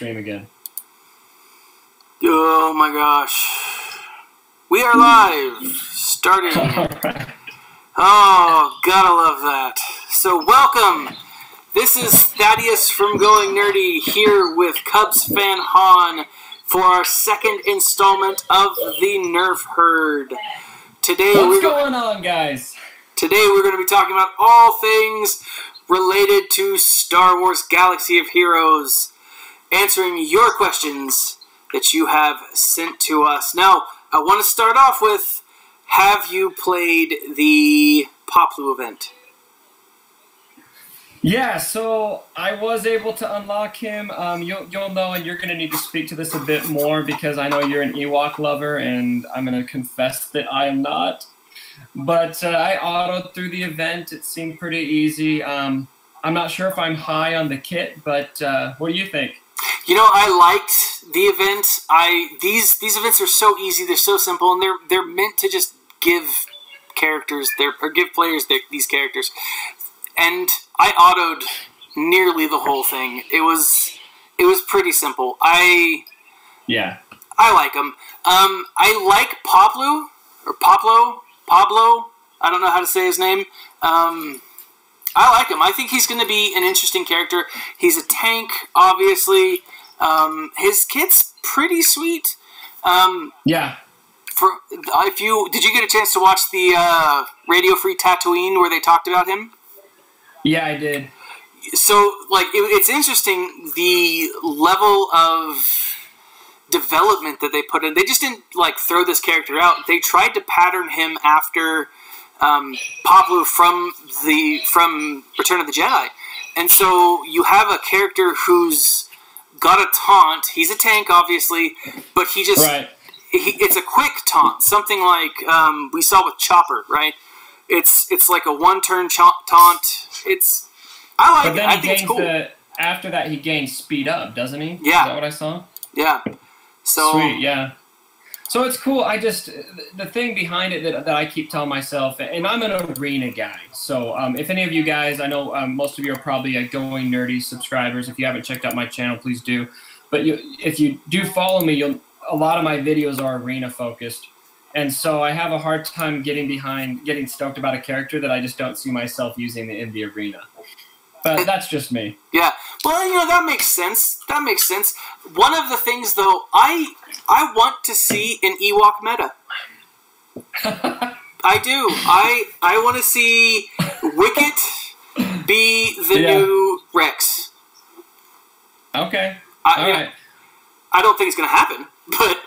stream again. Oh my gosh. We are live. Starting. Oh, gotta love that. So welcome. This is Thaddeus from Going Nerdy here with Cubs fan Han for our second installment of the Nerf Herd. Today, what's going on, guys? Today we're going to be talking about all things related to Star Wars Galaxy of Heroes, answering your questions that you have sent to us. Now, I want to start off with, have you played the Poplu event? Yeah, so I was able to unlock him. You'll know, and you're going to need to speak to this a bit more because I know you're an Ewok lover, and I'm going to confess that I am not. But I autoed through the event. It seemed pretty easy. I'm not sure if I'm high on the kit, but what do you think? You know, I liked the event. These events are so easy. They're so simple, and they're meant to just give characters give players these characters. And I autoed nearly the whole thing. It was pretty simple. I like them. I like Pablo. I don't know how to say his name. I like him. I think he's going to be an interesting character. He's a tank, obviously. His kit's pretty sweet. Yeah. Did you get a chance to watch the Radio Free Tatooine where they talked about him? Yeah, I did. So, it's interesting the level of development that they put in. They just didn't throw this character out. They tried to pattern him after Pablo from Return of the Jedi, and so you have a character who's got a taunt. He's a tank, obviously, but he just it's a quick taunt, something like we saw with Chopper, right? It's like a one-turn taunt. I like it. I think it's cool. After that, he gains speed up, doesn't he? Yeah. Is that what I saw? Yeah. So sweet, yeah. So it's cool. The thing behind it that I keep telling myself, and I'm an arena guy. So if any of you guys, I know most of you are probably Going Nerdy subscribers. If you haven't checked out my channel, please do. But if you do follow me, a lot of my videos are arena focused. And so I have a hard time getting stoked about a character that I just don't see myself using in the arena. But that's just me. Yeah. Well, that makes sense. That makes sense. One of the things, though, I want to see an Ewok meta. I do. I want to see WIcket be the new Rex. Okay. All right. I don't think it's going to happen, but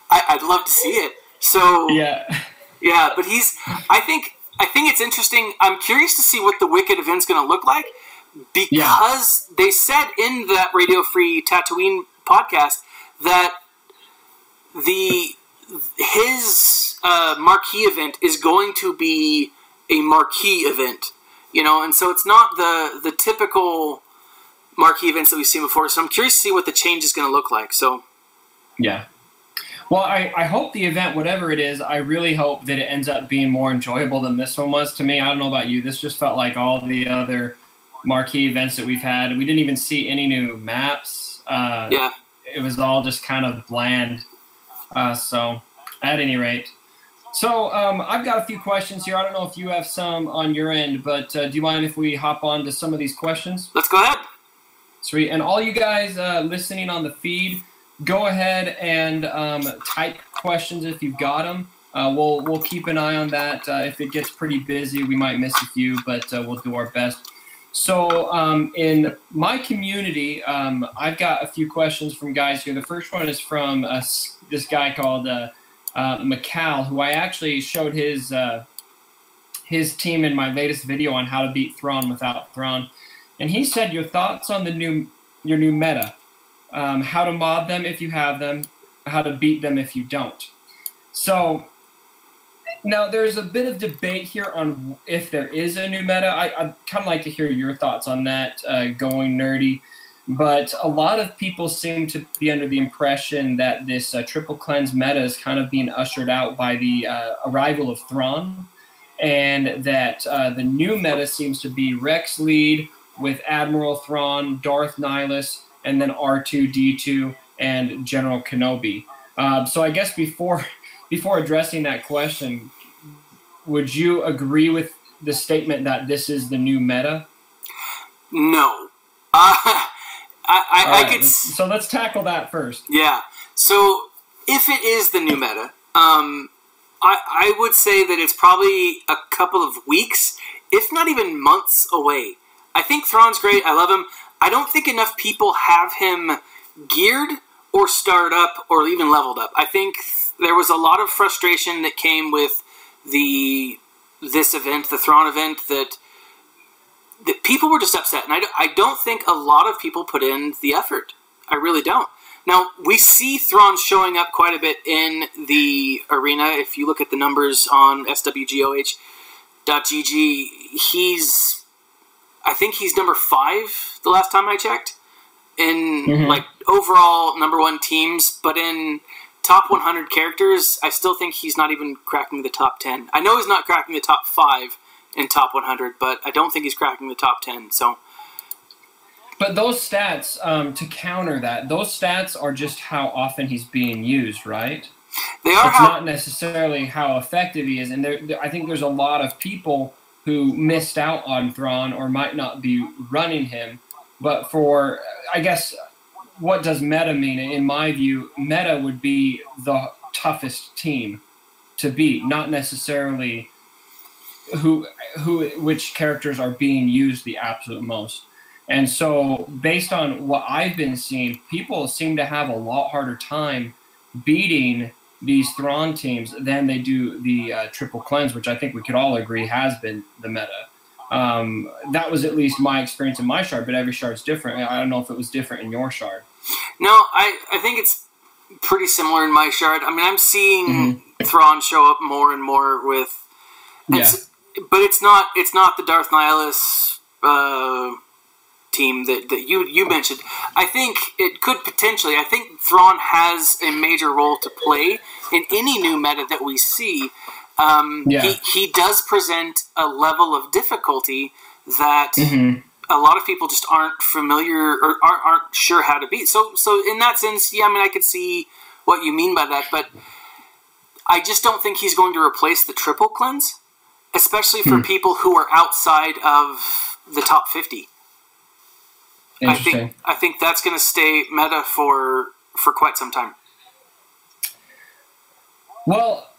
I'd love to see it. So yeah, but I think it's interesting. I'm curious to see what the WIcket event's going to look like because they said in that Radio Free Tatooine podcast that his marquee event is going to be a marquee event, and so it's not the typical marquee events that we've seen before. So I'm curious to see what the change is going to look like. So yeah. Well, I hope the event, whatever it is, I really hope that it ends up being more enjoyable than this one was to me. I don't know about you. This just felt like all the other marquee events that we've had. We didn't even see any new maps. It was all just kind of bland. So, at any rate. So, I've got a few questions here. I don't know if you have some on your end, but do you mind if we hop on to some of these questions? Let's go ahead. Sweet. And all you guys listening on the feed, go ahead and type questions if you've got them. We'll keep an eye on that. If it gets pretty busy, we might miss a few, but we'll do our best. So in my community, I've got a few questions from guys here. The first one is from this guy called Macau, who I actually showed his team in my latest video on how to beat Thrawn without Thrawn. And he said, your thoughts on your new meta. How to mod them if you have them, how to beat them if you don't. So now there's a bit of debate here on if there is a new meta. I'd kind of like to hear your thoughts on that, Going Nerdy. But a lot of people seem to be under the impression that this triple cleanse meta is kind of being ushered out by the arrival of Thrawn, and that the new meta seems to be Rex lead with Admiral Thrawn, Darth Nihilus, and then R2-D2 and General Kenobi. So I guess before addressing that question, would you agree with the statement that this is the new meta? No. I could. So let's tackle that first. Yeah. So if it is the new meta, I would say that it's probably a couple of weeks, if not even months away. I think Thrawn's great. I love him. I don't think enough people have him geared or started up or even leveled up. I think there was a lot of frustration that came with this event, the Thrawn event, that people were just upset. And I don't think a lot of people put in the effort. I really don't. Now, we see Thrawn showing up quite a bit in the arena. If you look at the numbers on SWGOH.GG, I think he's number 5 the last time I checked in like overall number 1 teams, but in top 100 characters, I still think he's not even cracking the top 10. I know he's not cracking the top 5 in top 100, but I don't think he's cracking the top 10. So, but those stats, to counter that, those stats are just how often he's being used, right? They are. It's not necessarily how effective he is, and I think there's a lot of people who missed out on Thrawn or might not be running him. But for, I guess, what does meta mean? In my view, meta would be the toughest team to beat, not necessarily which characters are being used the absolute most. And so based on what I've been seeing, people seem to have a lot harder time beating these Thrawn teams than they do the triple cleanse, which I think we could all agree has been the meta. That was at least my experience in my shard, but every shard's different. I don't know if it was different in your shard. No, I think it's pretty similar in my shard. I mean, I'm seeing Thrawn show up more and more with... But it's not the Darth Nihilus team that you mentioned. I think it could potentially... I think Thrawn has a major role to play in any new meta that we see. He does present a level of difficulty that a lot of people just aren't familiar or aren't sure how to beat. So in that sense, yeah, I mean, I could see what you mean by that, but I just don't think he's going to replace the triple cleanse, especially for people who are outside of the top 50. I think that's going to stay meta for quite some time. Well,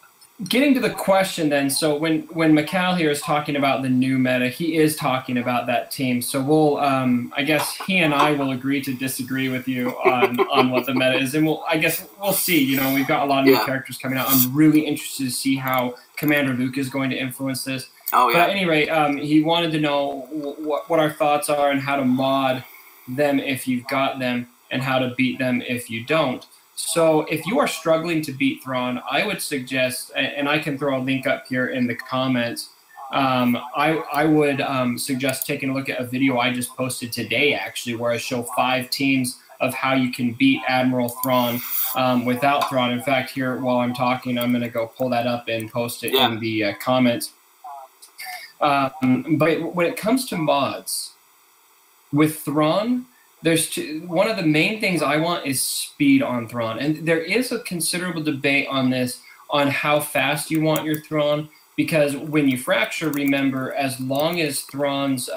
getting to the question then, so when Mikal here is talking about the new meta, he is talking about that team. So we'll, I guess he and I will agree to disagree with you on what the meta is, and we'll see. You know, we've got a lot of new characters coming out. I'm really interested to see how Commander Luke is going to influence this. Oh yeah. But at any rate, he wanted to know what our thoughts are and how to mod them if you've got them, and how to beat them if you don't. So if you are struggling to beat Thrawn, I would suggest, and I can throw a link up here in the comments, I would suggest taking a look at a video I just posted today, actually, where I show 5 teams of how you can beat Admiral Thrawn without Thrawn. In fact, here, while I'm talking, I'm going to go pull that up and post it in the comments. But when it comes to mods, with Thrawn, one of the main things I want is speed on Thrawn. And there is a considerable debate on this, on how fast you want your Thrawn, because when you fracture, remember, as long as Thrawn's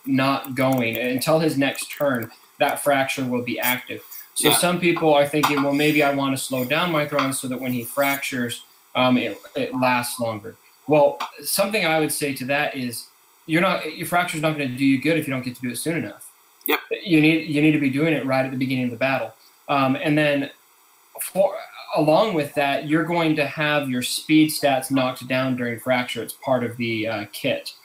not going until his next turn, that fracture will be active. So some people are thinking, well, maybe I want to slow down my Thrawn so that when he fractures, it lasts longer. Well, something I would say to that is, your fracture's not going to do you good if you don't get to do it soon enough. Yep. You need to be doing it right at the beginning of the battle. And then along with that, you're going to have your speed stats knocked down during fracture. It's part of the kit.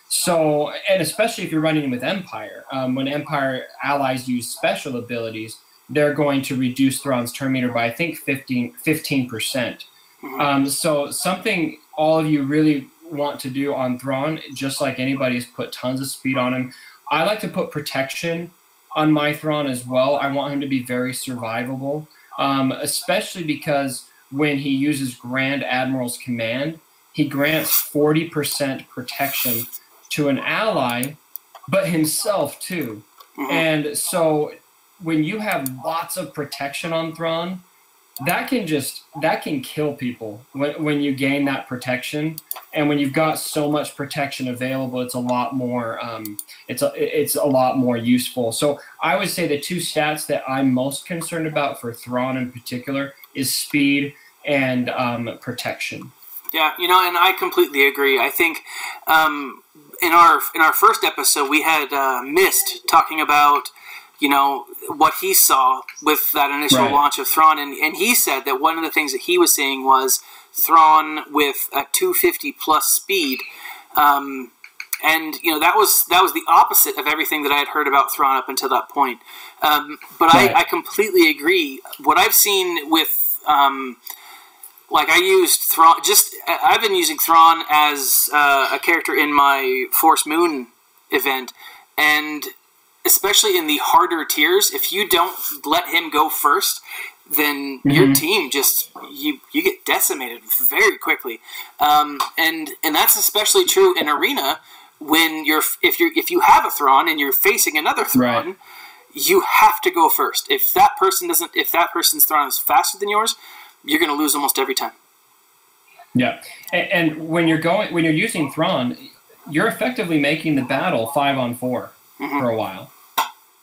So, and especially if you're running with Empire, when Empire allies use special abilities, they're going to reduce Thrawn's turn meter by, I think, 15%. So something all of you really want to do on Thrawn, just like anybody, is put tons of speed on him. I like to put protection on my Thrawn as well. I want him to be very survivable, especially because when he uses Grand Admiral's command, he grants 40% protection to an ally, but himself too. And so when you have lots of protection on Thrawn, that can kill people when you gain that protection. And when you've got so much protection available, it's a lot more it's a lot more useful. So I would say the two stats that I'm most concerned about for Thrawn in particular is speed and protection. Yeah, and I completely agree. I think in our first episode we had Mist talking about what he saw with that initial launch of Thrawn, and he said that one of the things that he was seeing was Thrawn with a 250 plus speed, and that was the opposite of everything that I had heard about Thrawn up until that point. But I completely agree. What I've seen with I used Thrawn. I've been using Thrawn as a character in my Force Moon event, and especially in the harder tiers, if you don't let him go first, then your team just you get decimated very quickly, and that's especially true in Arena when if you have a Thrawn and you're facing another Thrawn, you have to go first. If that person's Thrawn is faster than yours, you're going to lose almost every time. Yeah, and when you're using Thrawn, you're effectively making the battle 5-on-4 for a while.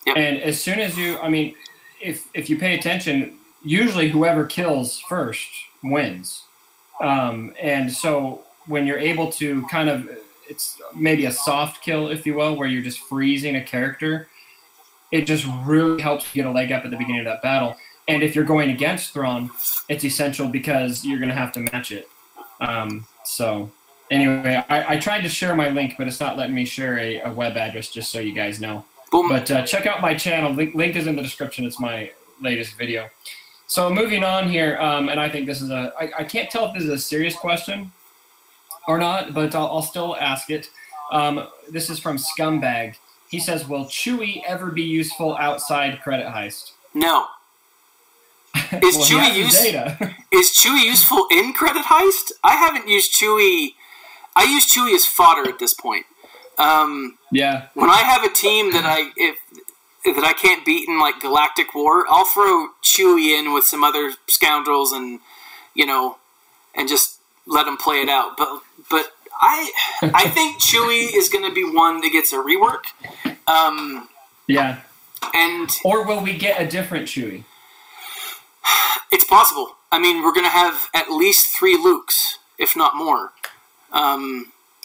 Yep. And as soon as if you pay attention, usually whoever kills first wins. And so when you're able to it's maybe a soft kill, if you will, where you're just freezing a character, it just really helps you get a leg up at the beginning of that battle. And if you're going against Thrawn, it's essential because you're going to have to match it. So anyway, I tried to share my link, but it's not letting me share a web address, just so you guys know. Boom. But check out my channel. Link is in the description. It's my latest video. So moving on here, and I think this is I can't tell if this is a serious question or not, but I'll still ask it. This is from Scumbag. He says, will Chewie ever be useful outside Credit Heist? No. Is Chewie useful in Credit Heist? I haven't used Chewie. I use Chewie as fodder at this point. When I have a team that I can't beat in Galactic War, I'll throw Chewie in with some other scoundrels and just let them play it out. But I think Chewie is going to be one that gets a rework. Or will we get a different Chewie? It's possible. I mean, we're going to have at least 3 Lukes, if not more.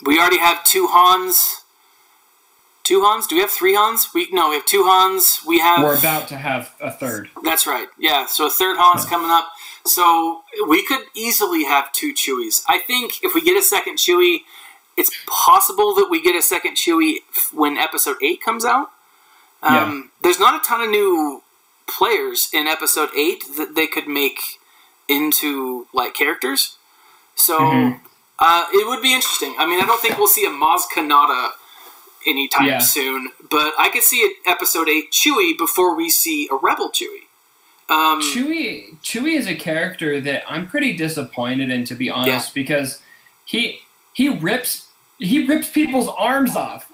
We already have 2 Hans. 2 Hans? Do we have 3 Hans? We have 2 Hans. We're about to have a third. That's right. Yeah, so a third Han's coming up. So we could easily have 2 Chewies. I think if we get a second Chewie, it's possible that we get a second Chewie when Episode 8 comes out. There's not a ton of new players in Episode 8 that they could make into characters. So it would be interesting. I mean, I don't think we'll see a Maz Kanata anytime soon, but I could see an Episode 8 Chewie before we see a Rebel Chewie. Chewie is a character that I'm pretty disappointed in, to be honest, because he rips people's arms off.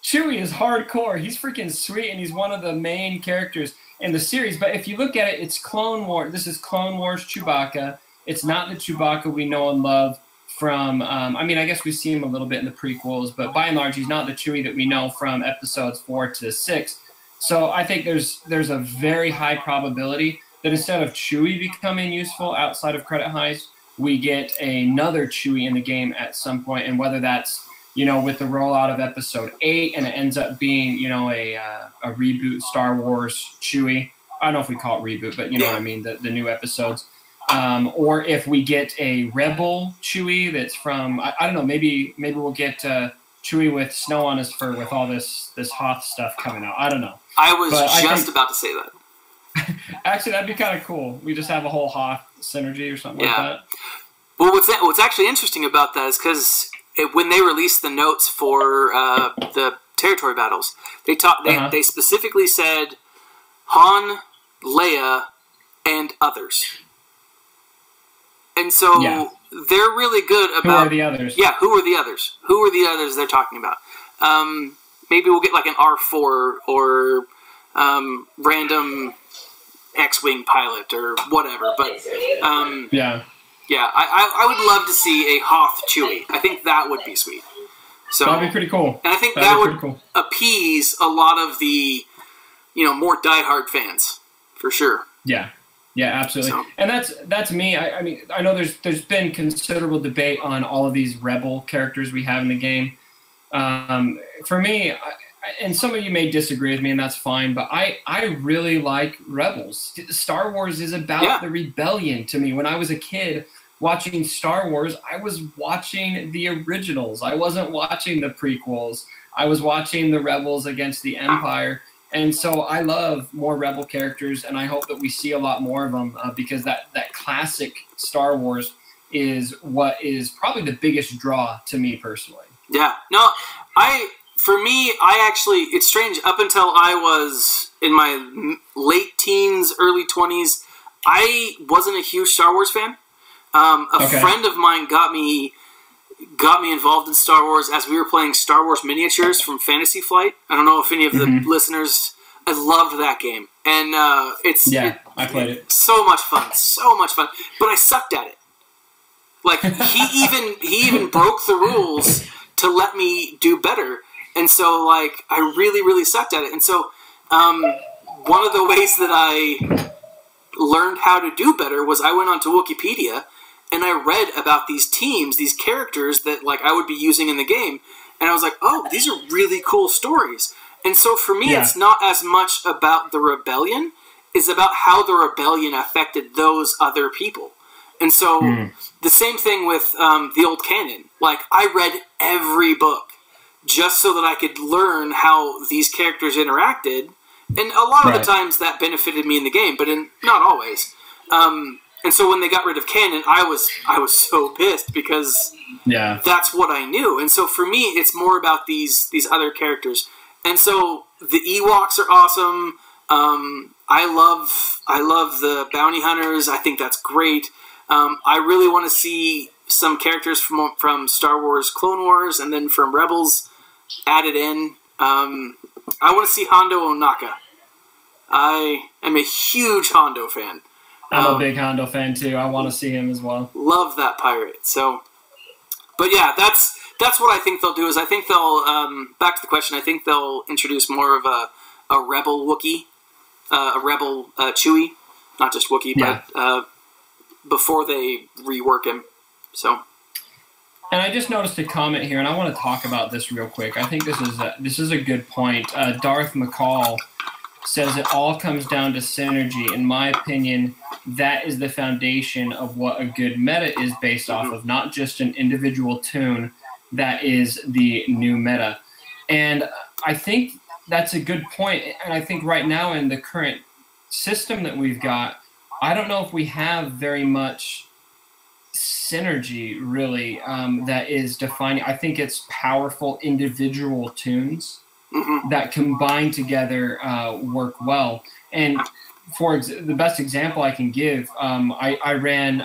Chewie is hardcore. He's freaking sweet, and he's one of the main characters in the series. But if you look at it, it's Clone War. This is Clone Wars Chewbacca. It's not the Chewbacca we know and love from, I guess we see him a little bit in the prequels, but by and large, he's not the Chewie that we know from episodes 4 to 6. So I think there's a very high probability that instead of Chewie becoming useful outside of Credit Heist, we get another Chewie in the game at some point, and whether that's with the rollout of Episode 8 and it ends up being a reboot Star Wars Chewie. I don't know if we call it reboot, but you know what I mean, the new episodes. Or if we get a Rebel Chewie that's from, I don't know, maybe we'll get Chewie with snow on his fur with all this Hoth stuff coming out. I don't know. I was about to say that. Actually, that'd be kind of cool. We just have a whole Hoth synergy or something like that. Well, what's actually interesting about that is because when they released the notes for the territory battles, they specifically said Han, Leia, and others. And so they're really good about... Who are the others? Yeah, who are the others? Who are the others they're talking about? Maybe we'll get an R4 or random X-wing pilot or whatever. But yeah, I would love to see a Hoth Chewie. I think that would be sweet. So that'd be pretty cool. And I think that would appease a lot of the, more diehard fans, for sure. Yeah, absolutely. So, and that's me. I mean, I know there's been considerable debate on all of these Rebel characters we have in the game. For me, and some of you may disagree with me, and that's fine, but I really like Rebels. Star Wars is about the rebellion to me. When I was a kid watching Star Wars, I was watching the originals. I wasn't watching the prequels. I was watching the Rebels against the Empire. And so I love more Rebel characters, and I hope that we see a lot more of them because that classic Star Wars is what is probably the biggest draw to me personally. Yeah. No, for me, it's strange. Up until I was in my late teens, early 20s, I wasn't a huge Star Wars fan. A friend of mine got me involved in Star Wars as we were playing Star Wars miniatures from Fantasy Flight. I don't know if any of the listeners. I loved that game, and I played it. So much fun, but I sucked at it. Like he even broke the rules to let me do better, and so like I really, really sucked at it. And so one of the ways that I learned how to do better was I went onto Wikipedia. And I read about these teams, these characters that like I would be using in the game, and I was like, "Oh, these are really cool stories." And so for me, it's not as much about the rebellion; it's about how the rebellion affected those other people. And so the same thing with the old canon. Like I read every book just so that I could learn how these characters interacted, and a lot of the times that benefited me in the game, but not always. And so when they got rid of canon, I was so pissed because that's what I knew. And so for me, it's more about these other characters. And so the Ewoks are awesome. I love the bounty hunters. I think that's great. I really want to see some characters from Star Wars Clone Wars and then from Rebels added in. I want to see Hondo Ohnaka. I am a huge Hondo fan. I'm a big Hondo fan too. I want to see him as well. Love that pirate. So, but yeah, that's what I think they'll do. Is I think they'll back to the question. I think they'll introduce more of a rebel Wookiee, a rebel Chewie, not just Wookiee, but before they rework him. So. And I just noticed a comment here, and I want to talk about this real quick. I think this is a good point. Darth McCall says it all comes down to synergy. In my opinion, that is the foundation of what a good meta is based off of, not just an individual tune. That is the new meta. And I think that's a good point. And I think right now in the current system that we've got, I don't know if we have very much synergy really that is defining. I think it's powerful individual tunes that combined together work well. And for the best example I can give, I ran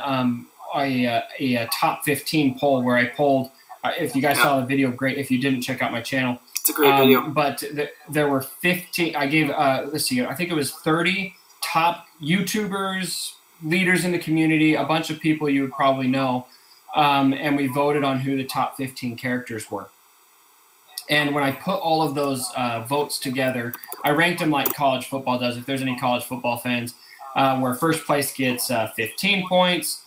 a top 15 poll where I polled, if you guys saw the video, great. If you didn't, check out my channel. It's a great video. But there were 15, I gave, let's see, I think it was 30 top YouTubers, leaders in the community, a bunch of people you would probably know, and we voted on who the top 15 characters were. And when I put all of those votes together, I ranked them like college football does, if there's any college football fans, where first place gets 15 points,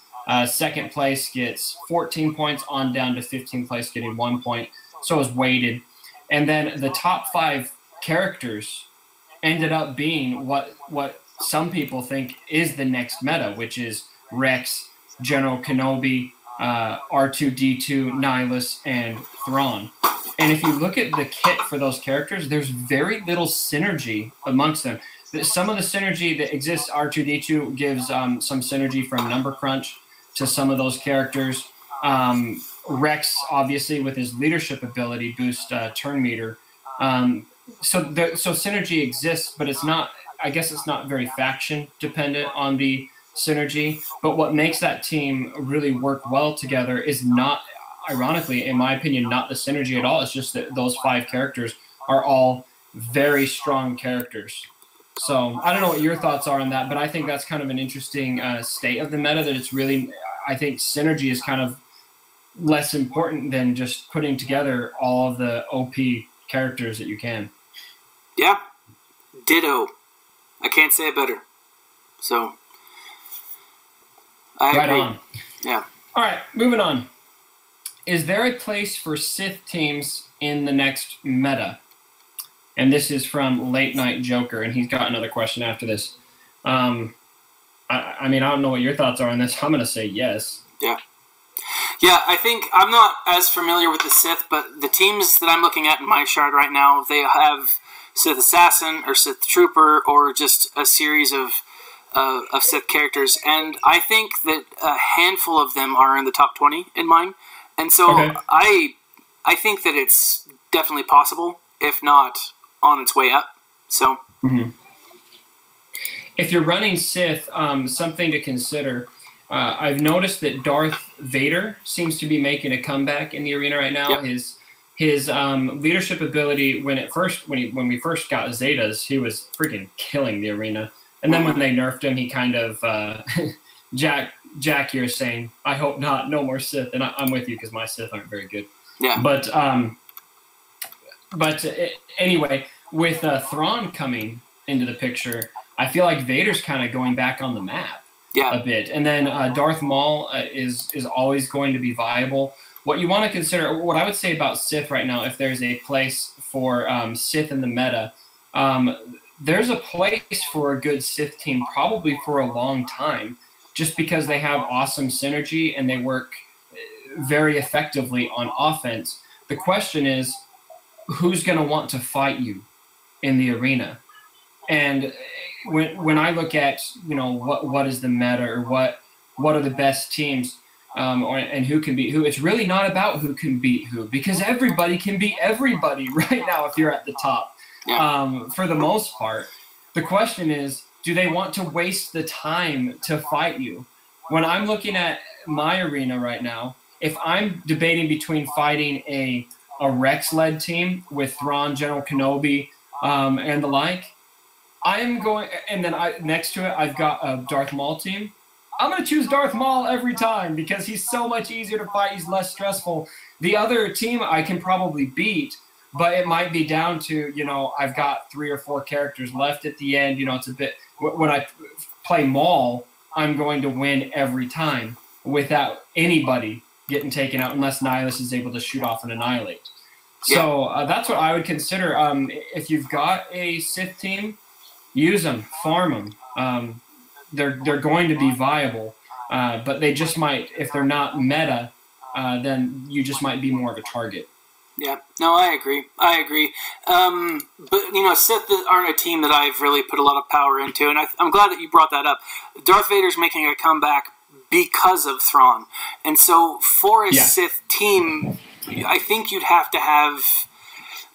second place gets 14 points, on down to 15th place getting 1 point. So it was weighted. And then the top 5 characters ended up being what some people think is the next meta, which is Rex, General Kenobi, R2-D2, Nihilus, and Thrawn. And if you look at the kit for those characters, there's very little synergy amongst them. Some of the synergy that exists, R2-D2 gives some synergy from Number Crunch to some of those characters. Rex, obviously, with his leadership ability, boost turn meter. So synergy exists, but it's not. I guess it's not very faction dependent on the synergy. But what makes that team really work well together is not, ironically, in my opinion, not the synergy at all. It's just that those 5 characters are all very strong characters. So I don't know what your thoughts are on that, but I think that's kind of an interesting state of the meta, that it's really, I think synergy is kind of less important than just putting together all of the OP characters that you can. Yeah. Ditto. I can't say it better. So, I agree. Right on. Yeah. All right, moving on. Is there a place for Sith teams in the next meta? And this is from Late Night Joker, and he's got another question after this. I mean, I don't know what your thoughts are on this. I'm going to say yes. Yeah. Yeah, I think I'm not as familiar with the Sith, but the teams that I'm looking at in my shard right now, they have Sith Assassin or Sith Trooper or just a series of Sith characters, and I think that a handful of them are in the top 20 in mine. And so Okay. I think that it's definitely possible, if not on its way up. So if you're running Sith, something to consider. I've noticed that Darth Vader seems to be making a comeback in the arena right now. Yep. His leadership ability when we first got Zetas, he was freaking killing the arena. And then when they nerfed him, he kind of Jack here is saying, "I hope not, no more Sith." And I'm with you because my Sith aren't very good. Yeah. But anyway, with Thrawn coming into the picture, I feel like Vader's kind of going back on the map. A bit. And then Darth Maul is always going to be viable. What you want to consider, what I would say about Sith right now, if there's a place for Sith in the meta, there's a place for a good Sith team probably for a long time, just because they have awesome synergy and they work very effectively on offense. The question is, who's going to want to fight you in the arena? And when I look at, what is the meta, or what are the best teams, and who can beat who, it's really not about who can beat who, because everybody can beat everybody right now if you're at the top. For the most part, the question is, do they want to waste the time to fight you? When I'm looking at my arena right now, if I'm debating between fighting a Rex-led team with Thrawn, General Kenobi, and the like, I'm going, and then next to it, I've got a Darth Maul team. I'm going to choose Darth Maul every time because he's so much easier to fight. He's less stressful. The other team I can probably beat, but it might be down to, I've got 3 or 4 characters left at the end. It's a bit, when I play Maul, I'm going to win every time without anybody getting taken out unless Nihilus is able to shoot off and annihilate. So that's what I would consider. If you've got a Sith team, use them, farm them. They're going to be viable, but they just might, if they're not meta, then you just might be more of a target. Yeah, no, I agree. But, Sith aren't a team that I've really put a lot of power into, and I'm glad that you brought that up. Darth Vader's making a comeback because of Thrawn. And so for a Sith team, I think you'd have to have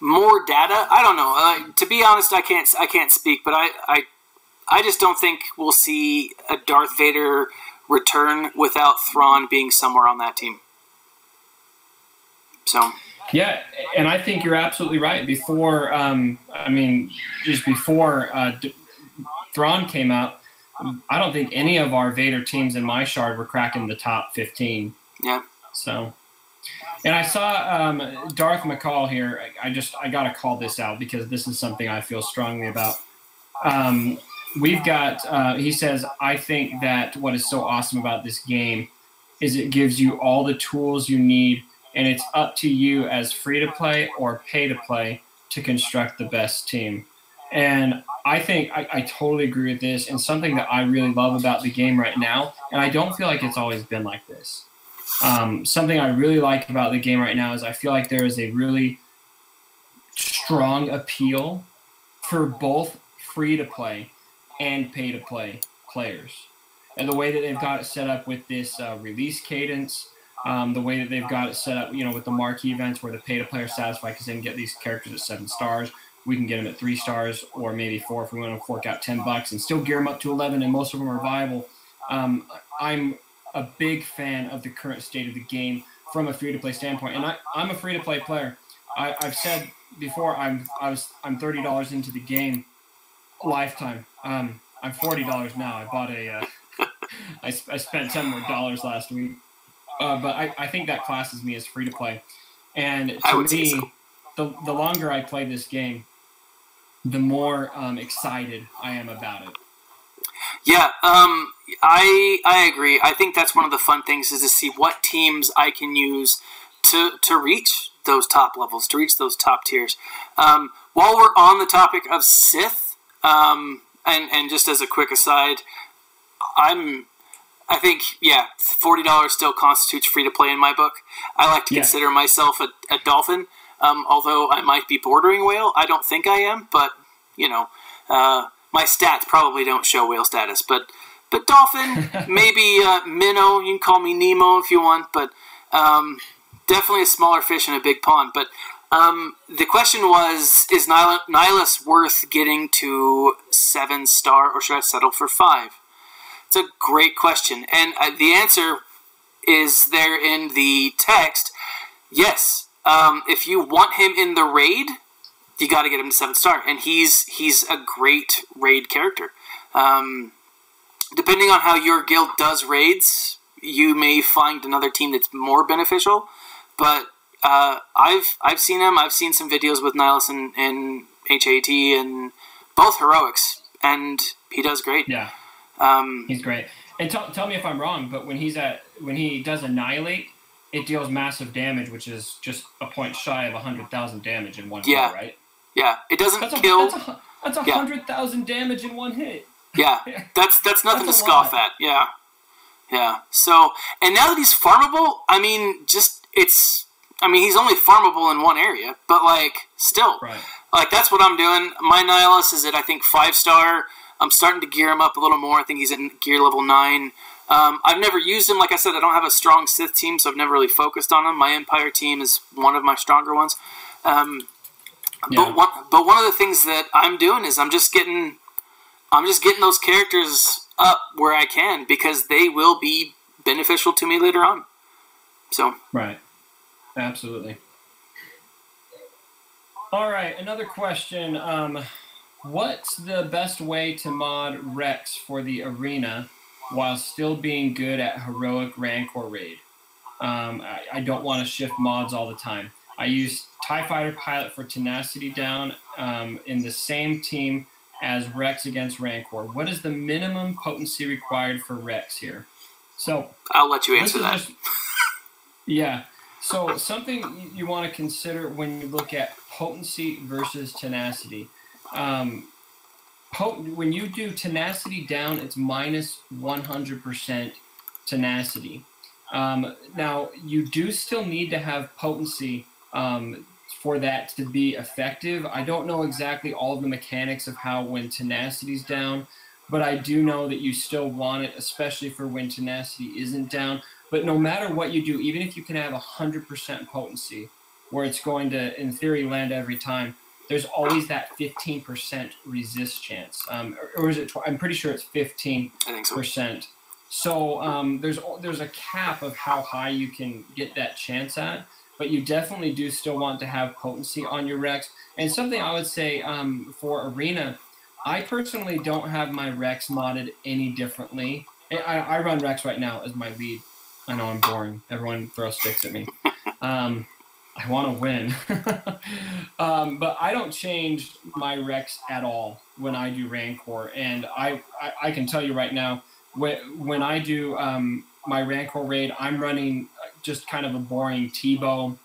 more data. I don't know. To be honest, I can't speak, but I just don't think we'll see a Darth Vader return without Thrawn being somewhere on that team. So yeah, and I think you're absolutely right. Before, just before Thrawn came out, I don't think any of our Vader teams in my shard were cracking the top 15. Yeah. So. And I saw Darth McCall here. I got to call this out because this is something I feel strongly about. We've got, he says, I think that what is so awesome about this game is it gives you all the tools you need, and it's up to you as free-to-play or pay-to-play to construct the best team. And I think I totally agree with this, and something that I really love about the game right now, and I don't feel like it's always been like this. Something I really like about the game right now is I feel like there is a really strong appeal for both free-to-play and pay-to-play players. And the way that they've got it set up with this release cadence, the way that they've got it set up, with the marquee events where the pay-to-play are satisfied because they can get these characters at 7 stars. We can get them at 3 stars or maybe 4 if we want to fork out $10 and still gear them up to 11, and most of them are viable. I'm a big fan of the current state of the game from a free-to-play standpoint, and I'm a free-to-play player. I've said before I'm $30 into the game. Lifetime. I'm $40 now. I bought a. I spent $10 more last week, but I think that classes me as free to play. And to me, the longer I play this game, the more excited I am about it. Yeah, I agree. I think that's one of the fun things is to see what teams I can use to reach those top levels, to reach those top tiers. While we're on the topic of Sith, and just as a quick aside, I think, yeah, $40 still constitutes free to play in my book. I like to consider myself a dolphin, although I might be bordering whale. I don't think I am, but, you know, my stats probably don't show whale status. But dolphin, maybe minnow, you can call me Nemo if you want, but definitely a smaller fish in a big pond. But the question was, is Nihilus worth getting to 7-star, or should I settle for 5? It's a great question, and the answer is there in the text. Yes, if you want him in the raid, you got to get him to 7-star, and he's a great raid character. Depending on how your guild does raids, you may find another team that's more beneficial. But I've seen him. I've seen some videos with Nihilus and HAT and both heroics, and he does great. Yeah. He's great. And tell me if I'm wrong, but when he does Annihilate, it deals massive damage, which is just a point shy of 100,000 damage in one hit, right? Yeah, it doesn't kill. That's 100,000 damage in one hit. Yeah, that's nothing to scoff at. Yeah. So, and now that he's farmable, I mean, he's only farmable in one area, but like still, like that's what I'm doing. My Nihilus is at I think 5-star. I'm starting to gear him up a little more. I think he's at gear level 9. I've never used him. Like I said, I don't have a strong Sith team, so I've never really focused on him. My Empire team is one of my stronger ones. But one of the things that I'm doing is I'm just getting those characters up where I can, because they will be beneficial to me later on. So right, absolutely. All right, another question. What's the best way to mod Rex for the arena while still being good at heroic rank or raid? I don't want to shift mods all the time. I use TIE Fighter Pilot for tenacity down in the same team as Rex against Rancor. What is the minimum potency required for Rex here? So I'll let you answer that. So something you want to consider when you look at potency versus tenacity. When you do tenacity down, it's minus 100% tenacity. Now, you do still need to have potency for that to be effective. I don't know exactly all of the mechanics of how when tenacity's down, but I do know that you still want it, especially for when tenacity isn't down. But no matter what you do, even if you can have 100% potency, where it's going to, in theory, land every time, there's always that 15% resist chance. Or is it? I'm pretty sure it's 15%. I think so. So there's a cap of how high you can get that chance at, but you definitely do still want to have potency on your Rex. And something I would say for Arena, I personally don't have my Rex modded any differently. I run Rex right now as my lead. I know I'm boring. Everyone throws sticks at me. I want to win. But I don't change my Rex at all when I do Rancor. And I can tell you right now, when I do my Rancor raid, I'm running just kind of a boring Tebow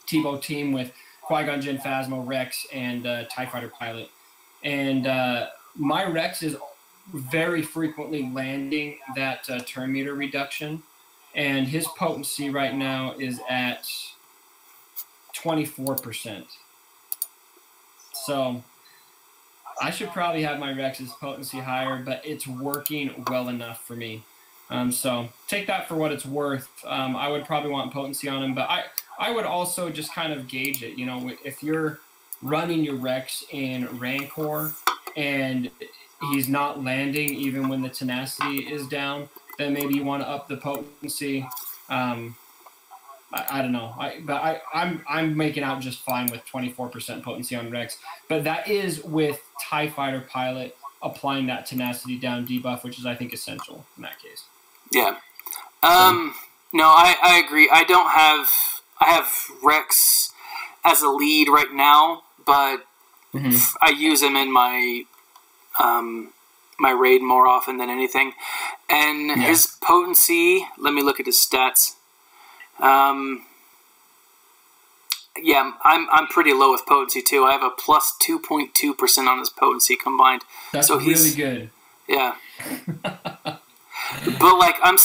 team with Qui-Gon Jinn, Phasma, Rex, and TIE Fighter Pilot. And my Rex is very frequently landing that turn meter reduction. And his potency right now is at 24%. So I should probably have my Rex's potency higher, but it's working well enough for me. So take that for what it's worth. I would probably want potency on him, but I would also just kind of gauge it. You know, if you're running your Rex in Rancor and he's not landing even when the tenacity is down, then maybe you want to up the potency. I don't know. I'm making out just fine with 24% potency on Rex, but that is with TIE Fighter pilot applying that tenacity down debuff, which is I think essential in that case. Yeah. No, I agree. I have Rex as a lead right now, but I use him in my my raid more often than anything. And his potency, let me look at his stats. Yeah, I'm pretty low with potency too. I have a plus 2.2% on his potency combined. That's so really good. Yeah. But like I'm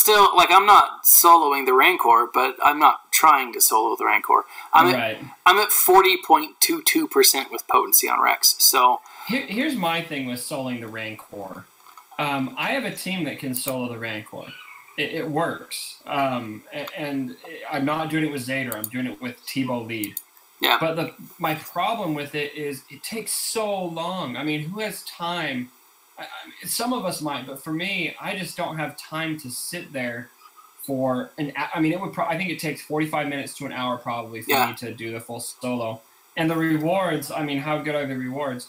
not soloing the Rancor, but I'm not trying to solo the Rancor. I'm at 40.22% with potency on Rex. So here's my thing with soloing the Rancor. I have a team that can solo the Rancor. It works. And I'm not doing it with Zeta. I'm doing it with Tebow lead. Yeah. But my problem with it is it takes so long. I mean, who has time? Some of us might, but for me, I just don't have time to sit there for I mean, I think it takes 45 minutes to an hour probably for me to do the full solo. And the rewards, I mean, how good are the rewards?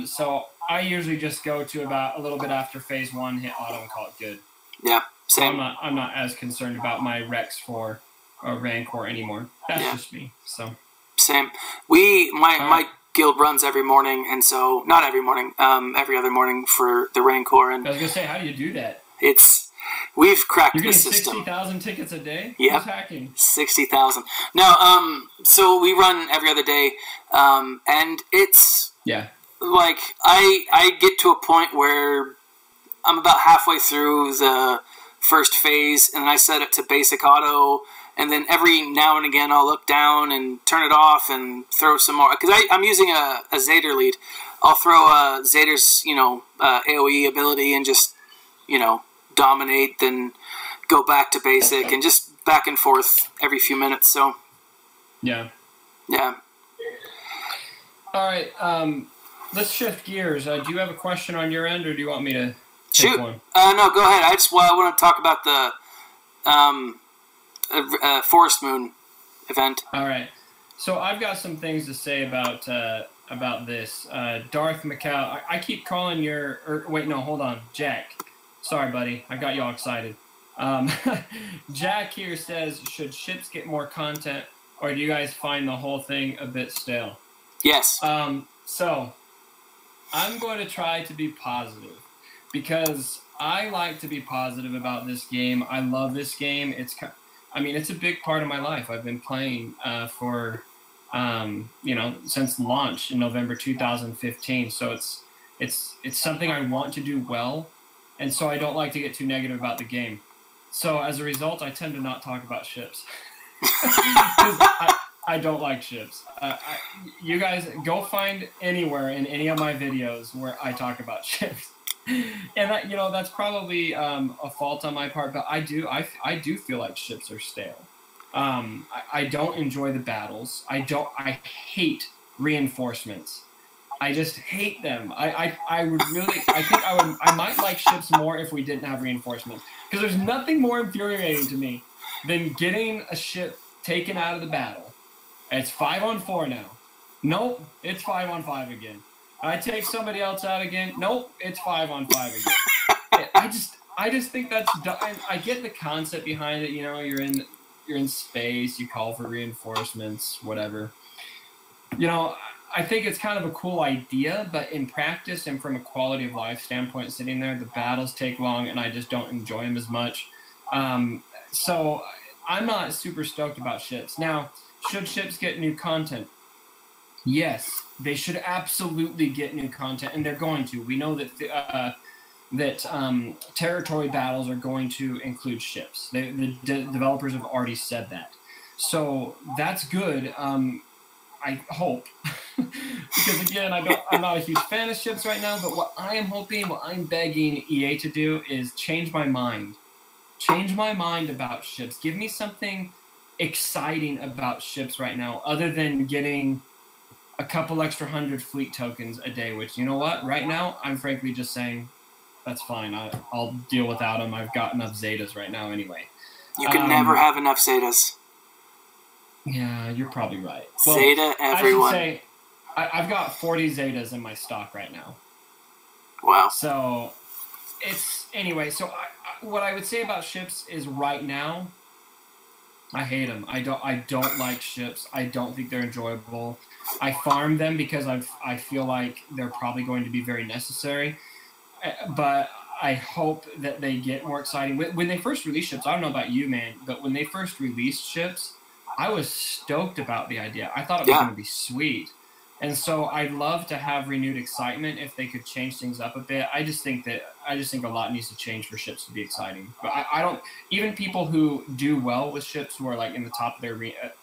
So I usually just go to about a little bit after phase 1, hit auto, and call it good. Yeah, same. So I'm not as concerned about my Rex for a Rancor anymore. That's just me. So same. My guild runs every morning, and so not every morning, every other morning for the Rancor. And I was gonna say, how do you do that? We've cracked the system. You're getting 60,000 tickets a day? Yeah, who's hacking? 60,000. No, so we run every other day, and it's like I get to a point where I'm about halfway through the first phase, and I set it to basic auto. And then every now and again, I'll look down and turn it off and throw some more. Because I'm using a Zeta lead. I'll throw Zeta's, AoE ability and just, dominate, then go back to basic and just back and forth every few minutes. So, yeah. All right. Let's shift gears. Do you have a question on your end, or do you want me to take one? No, go ahead. I want to talk about the Forest Moon event. All right. So I've got some things to say about this. Darth Macau. I keep calling hold on, Jack. Sorry, buddy. I got y'all excited. Jack here says, should ships get more content, or do you guys find the whole thing a bit stale? Yes. So I'm going to try to be positive because I like to be positive about this game. I love this game. It's a big part of my life. I've been playing for, since launch in November 2015. So it's something I want to do well, and so I don't like to get too negative about the game. So as a result, I tend to not talk about ships. I don't like ships. You guys go find anywhere in any of my videos where I talk about ships. And that's probably a fault on my part, but I do feel like ships are stale. I don't enjoy the battles. I hate reinforcements. I just hate them. I might like ships more if we didn't have reinforcements, because there's nothing more infuriating to me than getting a ship taken out of the battle. It's 5-on-4 now. Nope, it's 5-on-5 again. I take somebody else out again. Nope, it's 5-on-5 again. I just think that's. I get the concept behind it. You're in space. You call for reinforcements, whatever. I think it's kind of a cool idea, but in practice and from a quality of life standpoint, sitting there, the battles take long, and I just don't enjoy them as much. So I'm not super stoked about ships. Now, should ships get new content? Yes, they should absolutely get new content, and they're going to. We know that territory battles are going to include ships. The developers have already said that. So that's good. I hope. Because again, I'm not a huge fan of ships right now, but what I'm begging EA to do is change my mind. Change my mind about ships. Give me something exciting about ships right now, other than getting a couple extra 100 fleet tokens a day, which, you know what? Right now, I'm frankly just saying, that's fine. I'll deal without them. I've got enough Zetas right now anyway. You can never have enough Zetas. Yeah, you're probably right. Well, Zeta, everyone. I should say, I've got 40 Zetas in my stock right now. Wow. So, anyway. So, what I would say about ships is right now, I hate them. I don't like ships. I don't think they're enjoyable. I farm them because I feel like they're probably going to be very necessary. But I hope that they get more exciting. When they first released ships, I don't know about you, man, but when they first released ships, I was stoked about the idea. I thought it was going to be sweet. And so I'd love to have renewed excitement if they could change things up a bit. I just think a lot needs to change for ships to be exciting. But I don't, even people who do well with ships, who are like in the top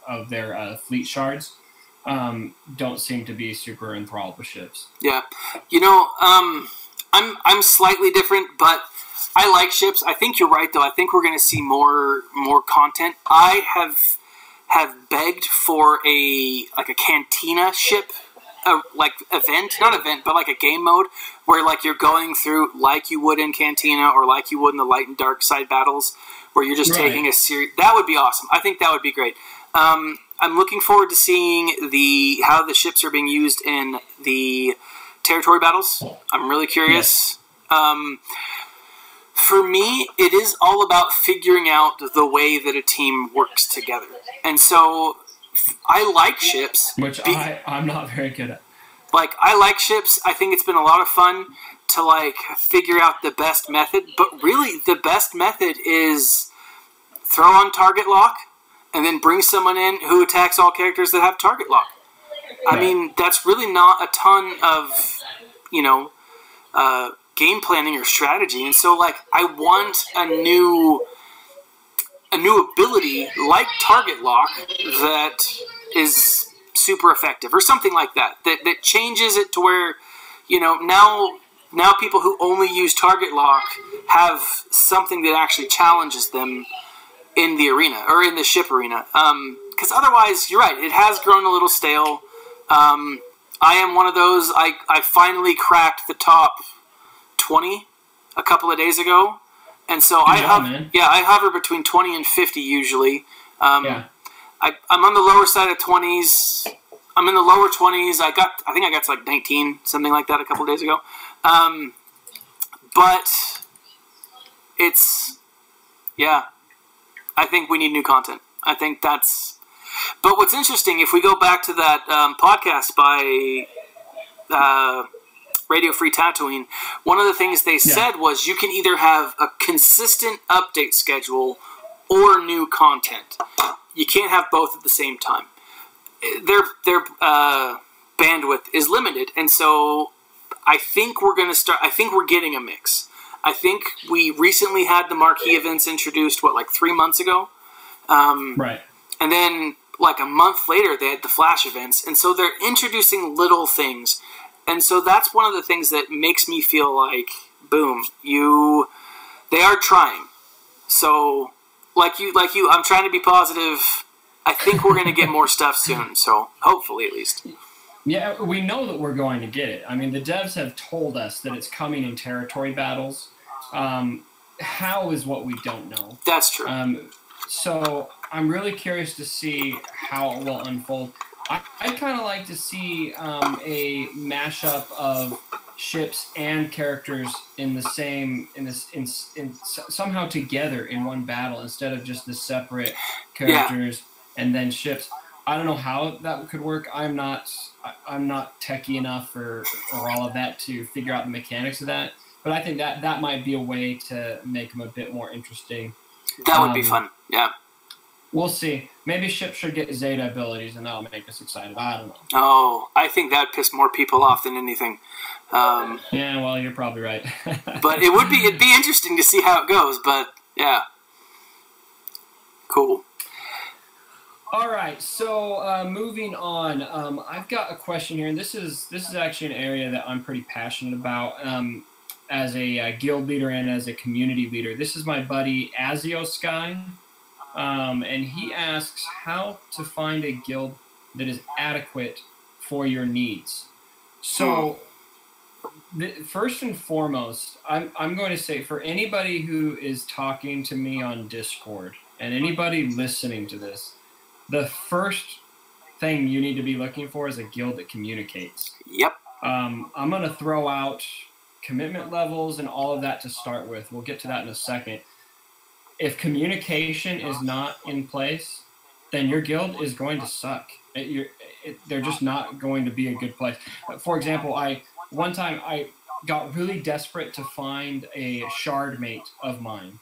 of their fleet shards, don't seem to be super enthralled with ships. Yeah, I'm slightly different, but I like ships. I think you're right, though. I think we're going to see more content. I have begged for a cantina ship, but like a game mode where like you're going through like you would in Cantina or like you would in the light and dark side battles, where you're just taking a series. That would be awesome. I think that would be great. I'm looking forward to seeing how the ships are being used in the territory battles. I'm really curious. For me, it is all about figuring out the way that a team works together. And so I like ships. Which I'm not very good at. Like, I like ships. I think it's been a lot of fun to, like, figure out the best method. But really, the best method is throw on target lock and then bring someone in who attacks all characters that have target lock. I mean, that's really not a ton of, game planning or strategy. And so, like, I want a new ability like target lock that is super effective or something like that changes it to where, now people who only use target lock have something that actually challenges them in the arena or in the ship arena. Because otherwise, you're right, it has grown a little stale. I am one of those. I finally cracked the top 20 a couple of days ago, and so I hover between 20 and 50 usually. I'm on the lower side of 20s. I'm in the lower 20s. I think I got to like 19, something like that, a couple of days ago. But it's I think we need new content. I think that's. But what's interesting, if we go back to that podcast by Radio Free Tatooine, one of the things they said was you can either have a consistent update schedule or new content. You can't have both at the same time. Their bandwidth is limited, and so I think we're going to start. I think we're getting a mix. I think we recently had the marquee events introduced, like 3 months ago? Right. And then, like a month later, they had the flash events. And so they're introducing little things. And so that's one of the things that makes me feel like, boom, they are trying. So, like you, I'm trying to be positive. I think we're going to get more stuff soon. So, hopefully, at least. Yeah, we know that we're going to get it. I mean, the devs have told us that it's coming in territory battles. How is what we don't know. That's true. So I'm really curious to see how it will unfold. I'd kind of like to see a mashup of ships and characters in the same somehow together in one battle instead of just the separate characters and then ships. I don't know how that could work. I'm not techie enough or all of that to figure out the mechanics of that. But I think that might be a way to make them a bit more interesting. That would be fun. Yeah. We'll see. Maybe ships should get Zeta abilities, and that'll make us excited. I don't know. Oh, I think that'd piss more people off than anything. Yeah, well, you're probably right. But it'd be interesting to see how it goes. But yeah, cool. All right, so moving on. I've got a question here, and this is actually an area that I'm pretty passionate about as a guild leader and as a community leader. This is my buddy Azio Sky. And he asks how to find a guild that is adequate for your needs. So, first and foremost, I'm going to say for anybody who is talking to me on Discord and anybody listening to this, the first thing you need to be looking for is a guild that communicates. Yep. I'm going to throw out commitment levels and all of that to start with. We'll get to that in a second. If communication is not in place, then your guild is going to suck. They're just not going to be a good place. For example, one time I got really desperate to find a shard mate of mine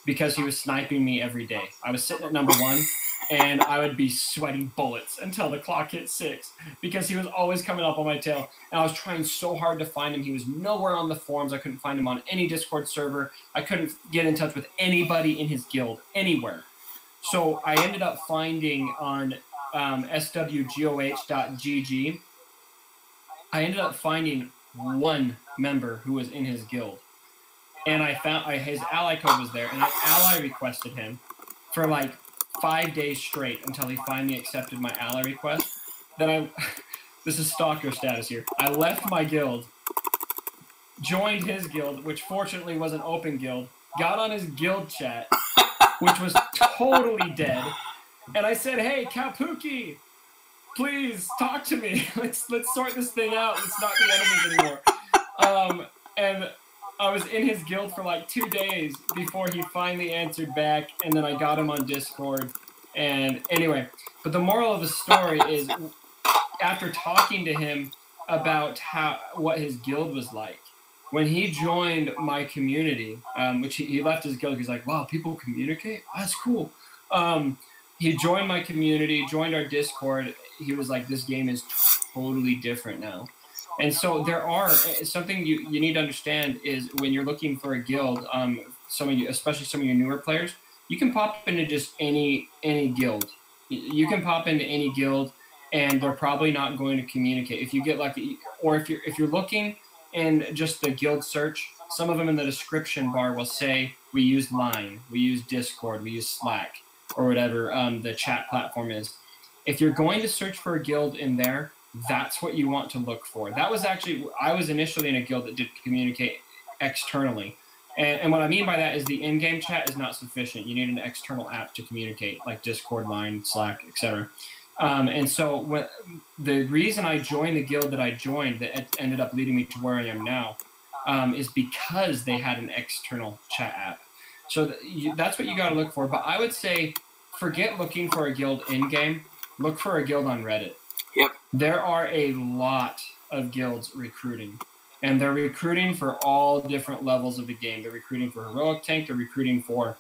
because he was sniping me every day. I was sitting at number 1, and I would be sweating bullets until the clock hit 6 because he was always coming up on my tail. And I was trying so hard to find him. He was nowhere on the forums. I couldn't find him on any Discord server. I couldn't get in touch with anybody in his guild, anywhere. So I ended up finding on SWGOH.gg, I ended up finding one member who was in his guild. And I found his ally code was there, and I ally requested him for like 5 days straight until he finally accepted my ally request. Then this is stalker status here. I left my guild, joined his guild, which fortunately was an open guild, got on his guild chat, which was totally dead, and I said, "Hey, Kapuki, please talk to me. Let's sort this thing out. Let's not be enemies anymore." And I was in his guild for like 2 days before he finally answered back, and then I got him on Discord. And anyway, but the moral of the story is, after talking to him about what his guild was like, when he joined my community, which he left his guild, he's like, "Wow, people communicate? That's cool." He joined my community, joined our Discord. He was like, "This game is totally different now." And so there are something you need to understand is when you're looking for a guild, some of you, especially some of your newer players, you can pop into just any guild. You can pop into any guild, and they're probably not going to communicate. If you get lucky, or if you're looking in just the guild search, some of them in the description bar will say, "We use Line, we use Discord, we use Slack," or whatever the chat platform is. If you're going to search for a guild in there, that's what you want to look for. That was actually, I was initially in a guild that did communicate externally. And what I mean by that is the in-game chat is not sufficient. You need an external app to communicate, like Discord, Line, Slack, etc. And so the reason I joined the guild that I joined, that ended up leading me to where I am now, is because they had an external chat app. So that's what you got to look for. But I would say, forget looking for a guild in-game. Look for a guild on Reddit. Yep. There are a lot of guilds recruiting, and they're recruiting for all different levels of the game. They're recruiting for heroic tank. They're recruiting for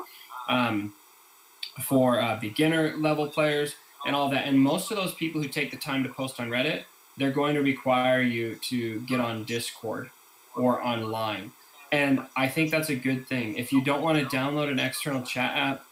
beginner level players and all that. And most of those people who take the time to post on Reddit, they're going to require you to get on Discord or online. And I think that's a good thing. If you don't want to download an external chat app,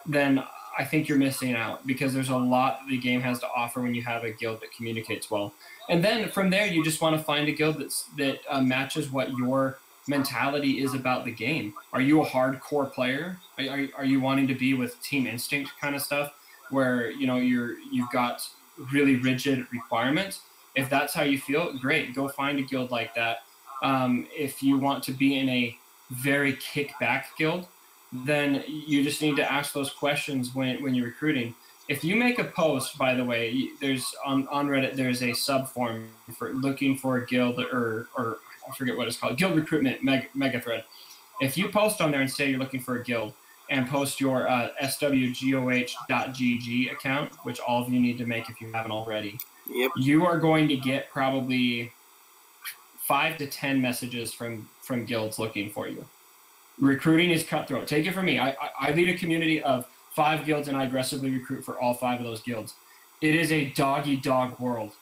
then I think you're missing out, because there's a lot the game has to offer when you have a guild that communicates well. And then from there, you just want to find a guild that matches what your mentality is about the game. Are you a hardcore player? Are you wanting to be with Team Instinct kind of stuff, where you've got really rigid requirements? If that's how you feel, great, go find a guild like that. If you want to be in a very kickback guild, then you just need to ask those questions when you're recruiting. If you make a post, by the way, there's on Reddit, there's a sub forum for looking for a guild, or I forget what it's called, guild recruitment mega thread. If you post on there and say you're looking for a guild, and post your SWGOH.gg account, which all of you need to make if you haven't already, yep, you are going to get probably 5 to 10 messages from guilds looking for you. Recruiting is cutthroat. Take it from me. I lead a community of 5 guilds, and I aggressively recruit for all 5 of those guilds. It is a dog-eat-dog world.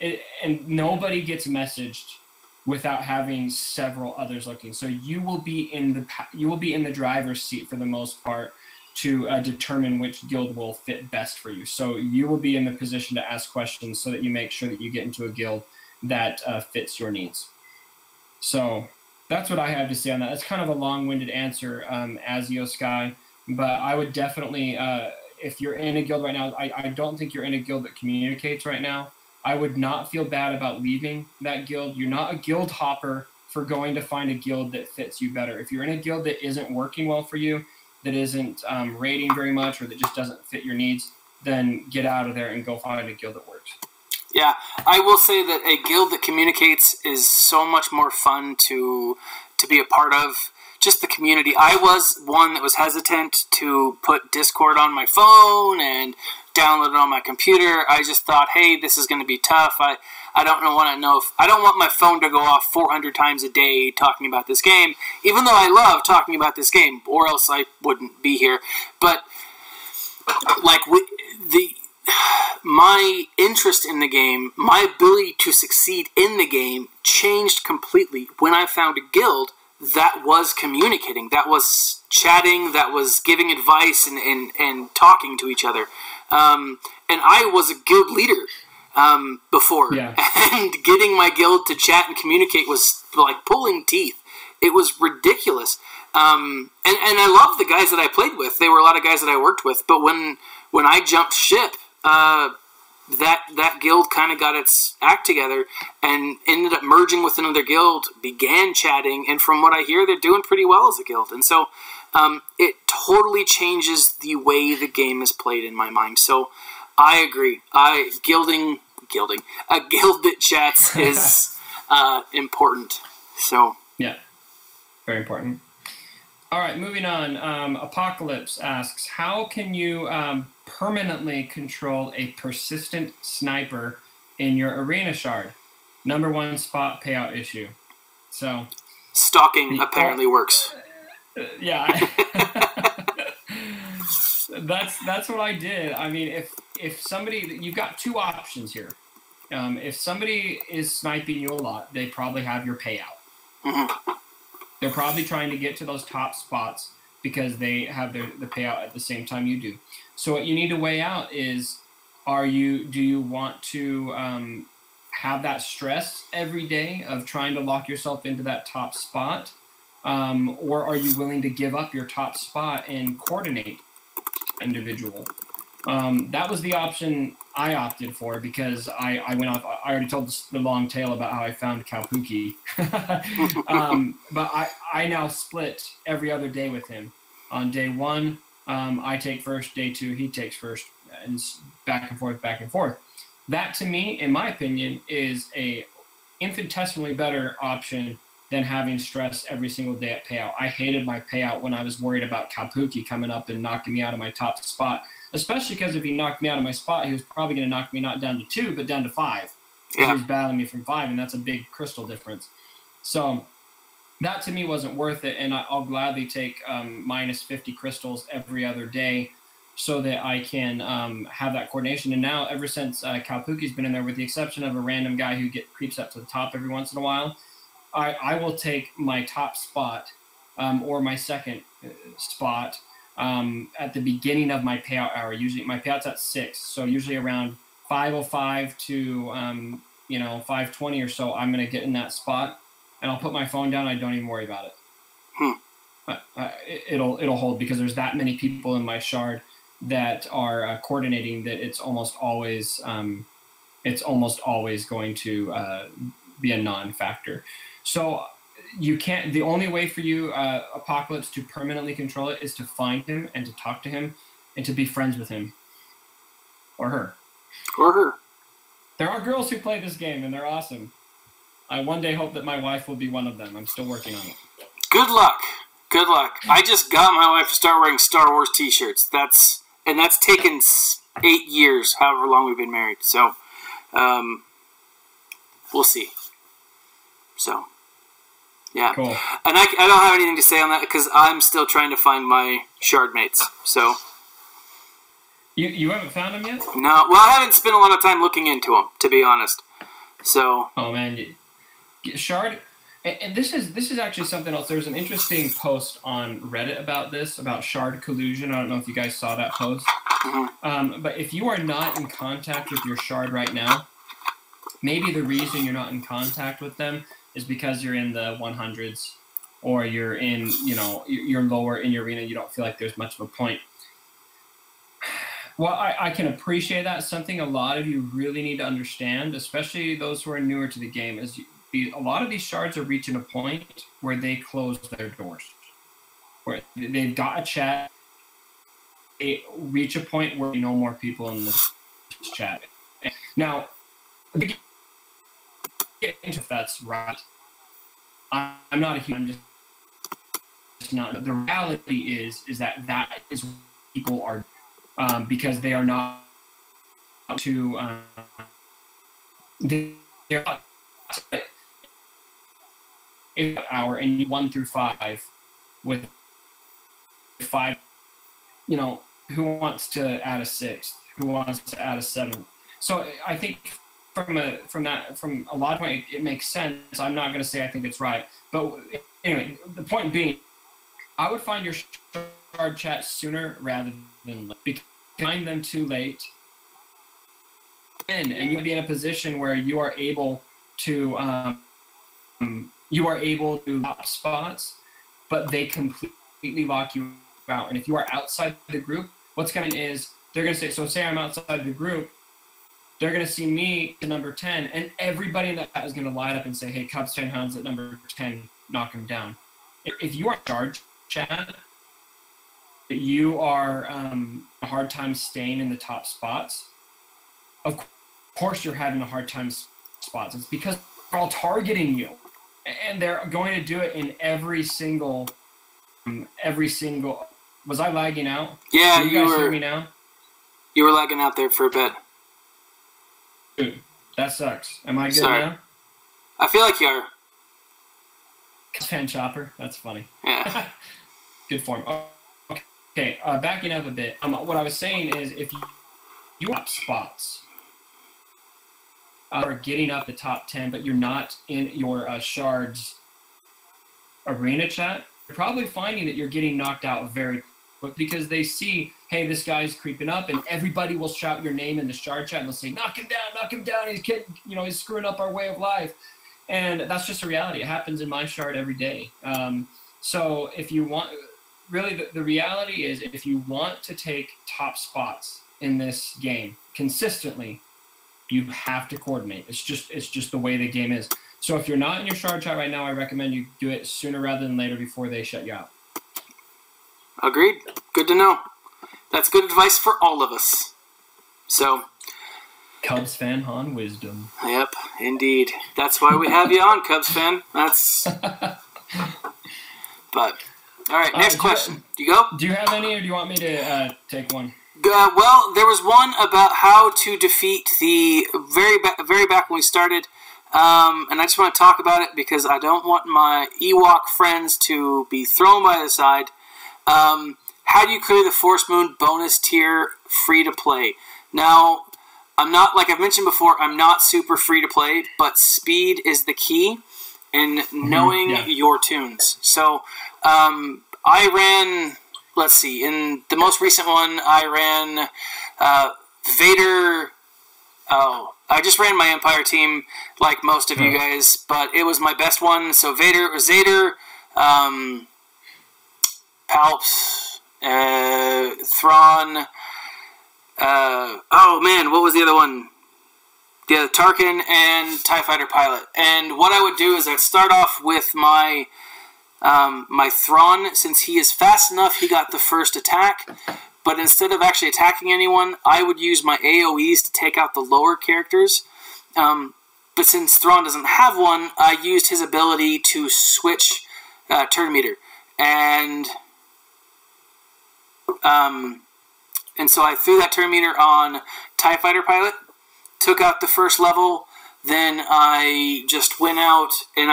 And nobody gets messaged without having several others looking. So you will be in the driver's seat for the most part to determine which guild will fit best for you. So you will be in the position to ask questions so that you make sure that you get into a guild that fits your needs. So that's what I have to say on that. That's kind of a long-winded answer, Azio Sky, but I would definitely, if you're in a guild right now, I don't think you're in a guild that communicates right now. I would not feel bad about leaving that guild. You're not a guild hopper for going to find a guild that fits you better. If you're in a guild that isn't working well for you, that isn't raiding very much or that just doesn't fit your needs, then get out of there and go find a guild that works. Yeah, I will say that a guild that communicates is so much more fun to be a part of. Just the community. I was one that was hesitant to put Discord on my phone and download it on my computer. I just thought, hey, this is going to be tough. I don't know if I don't want my phone to go off 400 times a day talking about this game, even though I love talking about this game, or else I wouldn't be here. But like my interest in the game, my ability to succeed in the game changed completely when I found a guild that was communicating, that was chatting, that was giving advice and talking to each other. And I was a guild leader before. Yeah. And getting my guild to chat and communicate was like pulling teeth. It was ridiculous. And I loved the guys that I played with. They were a lot of guys that I worked with. But when I jumped ship, that guild kind of got its act together and ended up merging with another guild, began chatting, and from what I hear, they're doing pretty well as a guild. And so it totally changes the way the game is played in my mind. So I agree. A guild that chats is important. So yeah, very important. All right, moving on. Apocalypse asks, how can you permanently control a persistent sniper in your arena shard? #1 spot payout issue. So stalking apparently works. Yeah. That's what I did. I mean, if somebody, you've got two options here. If somebody is sniping you a lot, they probably have your payout. Mm-hmm. They're probably trying to get to those top spots because they have the payout at the same time you do. So what you need to weigh out is, do you want to have that stress every day of trying to lock yourself into that top spot? Or are you willing to give up your top spot and coordinate individual? That was the option I opted for because I went off. I already told the long tale about how I found Kalpookie. But I now split every other day with him. On day 1, I take first. Day 2, he takes first, and back and forth, back and forth. That, to me, in my opinion, is a infinitesimally better option than having stress every single day at payout. I hated my payout when I was worried about Kalpookie coming up and knocking me out of my top spot, especially because if he knocked me out of my spot, he was probably going to knock me not down to 2, but down to 5. Yeah. He was battling me from 5, and that's a big crystal difference. So that, to me, wasn't worth it, and I'll gladly take minus 50 crystals every other day so that I can have that coordination. And now, ever since Kalpookie's been in there, with the exception of a random guy who creeps up to the top every once in a while, I will take my top spot or my second spot at the beginning of my payout hour. Usually my payout's at 6, so usually around 5:05 to 5:20 or so, I'm going to get in that spot, and I'll put my phone down. I don't even worry about it. It'll hold because there's that many people in my shard that are coordinating that it's almost always going to be a non-factor. So you can't. The only way for you, Apocalypse, to permanently control it is to find him and to talk to him and to be friends with him or her. Or her. There are girls who play this game and they're awesome. I one day hope that my wife will be one of them. I'm still working on it. Good luck. Good luck. I just got my wife to start wearing Star Wars t-shirts. That's taken 8 years, however long we've been married. So, we'll see. So, yeah. Cool. And I don't have anything to say on that because I'm still trying to find my shard mates. So. You haven't found them yet? No. Well, I haven't spent a lot of time looking into them, to be honest. So. Oh man, shard. And this is actually something else. There's an interesting post on Reddit about this, about shard collusion. I don't know if you guys saw that post. Mm-hmm. But if you are not in contact with your shard right now, maybe the reason you're not in contact with them is because you're in the 100s, or you're in, you're lower in your arena. You don't feel like there's much of a point. Well, I can appreciate that. Something a lot of you really need to understand, especially those who are newer to the game, is a lot of these shards are reaching a point where they close their doors, where they've got a chat, reach a point where no more people in this chat. Now, if that's right, I'm not a human. I'm just not. The reality is that is what people are, because they are not to. They're not hour and 1 through 5 with 5. You know, who wants to add a 6th? Who wants to add a 7th? So I think from a lot of point, it makes sense. I'm not going to say I think it's right, but anyway, the point being, I would find your shard chat sooner rather than late. Because you find them too late, and you'll be in a position where you are able to lock spots, but they completely lock you out. And if you are outside the group, what's going to is they're going to say, so say I'm outside the group, they're going to see me at number 10, and everybody in that is going to line up and say, hey, Cubs 10 Hounds at number 10, knock him down. If you are charged chat, you are a hard time staying in the top spots. Of course you're having a hard time spots. It's because they're all targeting you, and they're going to do it in every single. Was I lagging out? Yeah, Can you guys hear me now? You were lagging out there for a bit. Dude, that sucks. Am I good Sorry. now? I feel like you are. Fan chopper. That's funny. Yeah. Good form. Okay. Backing up a bit. What I was saying is, if you have spots, are getting up the top 10, but you're not in your shards arena chat, you're probably finding that you're getting knocked out very quick because they see, hey, this guy's creeping up, and everybody will shout your name in the shard chat and they'll say, knock him down, he's screwing up our way of life. And that's just a reality. It happens in my shard every day. So if you want, really the reality is, if you want to take top spots in this game consistently, you have to coordinate. It's just the way the game is. So if you're not in your shard chat right now, I recommend you do it sooner rather than later before they shut you out. Agreed. Good to know. That's good advice for all of us. So, Cubs fan Han wisdom. Yep, indeed. That's why we have you on, Cubs fan. That's. But all right, next question. Do you go? Do you have any, or do you want me to take one? Well, there was one about how to defeat the very back when we started. And I just want to talk about it because I don't want my Ewok friends to be thrown by the side. How do you clear the Force Moon bonus tier free to play? Now, I'm not, like I've mentioned before, I'm not super free to play, but speed is the key in knowing your tunes. So, I ran, let's see, in the most recent one, I ran Vader. Oh, I just ran my Empire team like most of you guys, but it was my best one. So Vader, Zeta, Palps, Thrawn. Oh man, what was the other one? Yeah, Tarkin and TIE Fighter pilot. And what I would do is I'd start off with my my Thrawn. Since he is fast enough, he got the first attack. But instead of actually attacking anyone, I would use my AoEs to take out the lower characters. But since Thrawn doesn't have one, I used his ability to switch turn meter. And so I threw that turn meter on TIE Fighter pilot, took out the first level, then I just went out and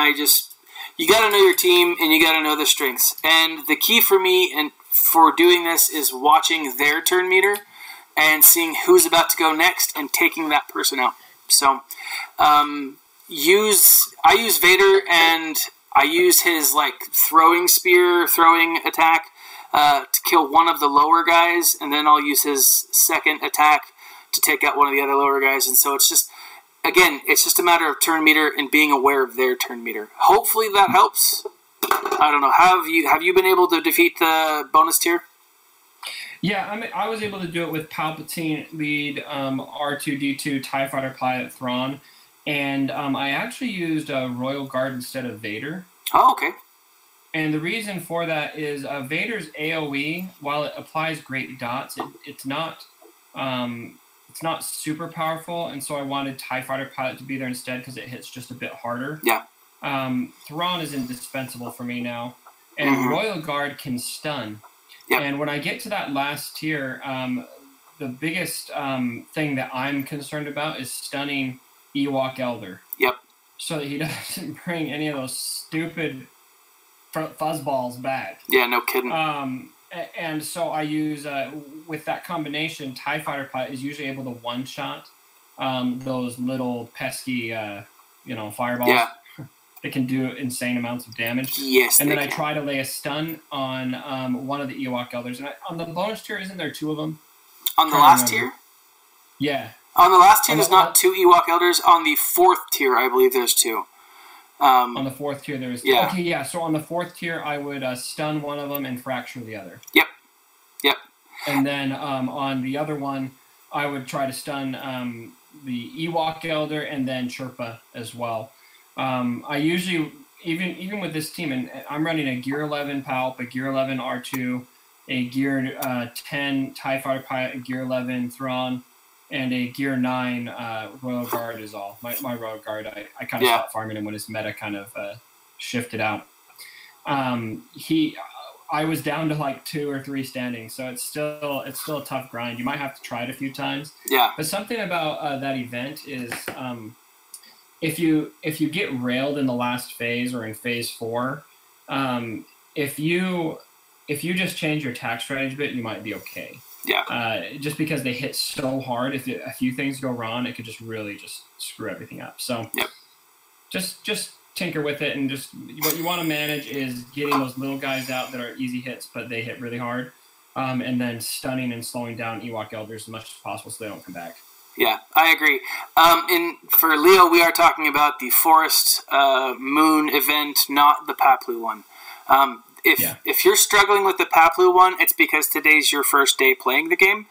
you got to know your team and you got to know the strengths. And the key for me and for doing this is watching their turn meter and seeing who's about to go next and taking that person out. So I use Vader, and I use his like throwing attack to kill one of the lower guys, and then I'll use his second attack to take out one of the other lower guys. And so it's just a matter of turn meter and being aware of their turn meter. Hopefully that helps. I don't know. Have you been able to defeat the bonus tier? Yeah, I was able to do it with Palpatine lead, R2-D2, TIE Fighter pilot Thrawn, and I actually used Royal Guard instead of Vader. Oh, okay. And the reason for that is Vader's AoE, while it applies great dots, it's not super powerful, and so I wanted TIE Fighter Pilot to be there instead because it hits just a bit harder. Yeah. Thrawn is indispensable for me now, and Royal Guard can stun. Yep. And when I get to that last tier, the biggest thing that I'm concerned about is stunning Ewok Elder. Yep. So that he doesn't bring any of those stupid fuzzballs back. Yeah, no kidding. And so I use, with that combination, TIE Fighter Pilot is usually able to one-shot those little pesky, fireballs. Yeah. They can do insane amounts of damage. Yes, and then I try to lay a stun on one of the Ewok Elders. And on the bonus tier, isn't there 2 of them? On the last tier? Yeah. On the last tier, there's not 2 Ewok Elders. On the 4th tier, I believe there's 2. On the 4th tier, there's... Yeah. Okay, yeah. So on the 4th tier, I would stun one of them and fracture the other. Yep. And then on the other one, I would try to stun the Ewok Elder and then Chirpa as well. I usually, even with this team, and I'm running a Gear 11 Palp, a Gear 11 R2, a Gear 10 TIE Fighter Pilot, a Gear 11 Thrawn, and a Gear 9 Royal Guard is all. My Royal Guard, I kind of stopped farming him when his meta kind of shifted out. I was down to like 2 or 3 standing, so it's still a tough grind. You might have to try it a few times. Yeah. But something about that event is if you get railed in the last phase or in phase 4, if you just change your attack strategy a bit, you might be okay. Yeah. Just because they hit so hard, if a few things go wrong, it could just really just screw everything up. So yep. just tinker with it, and just what you want to manage is getting those little guys out that are easy hits, but they hit really hard, and then stunning and slowing down Ewok Elders as much as possible so they don't come back. Yeah, I agree. For Leo, we are talking about the Forest Moon event, not the Paplu one. If you're struggling with the Paplu one, it's because today's your first day playing the game,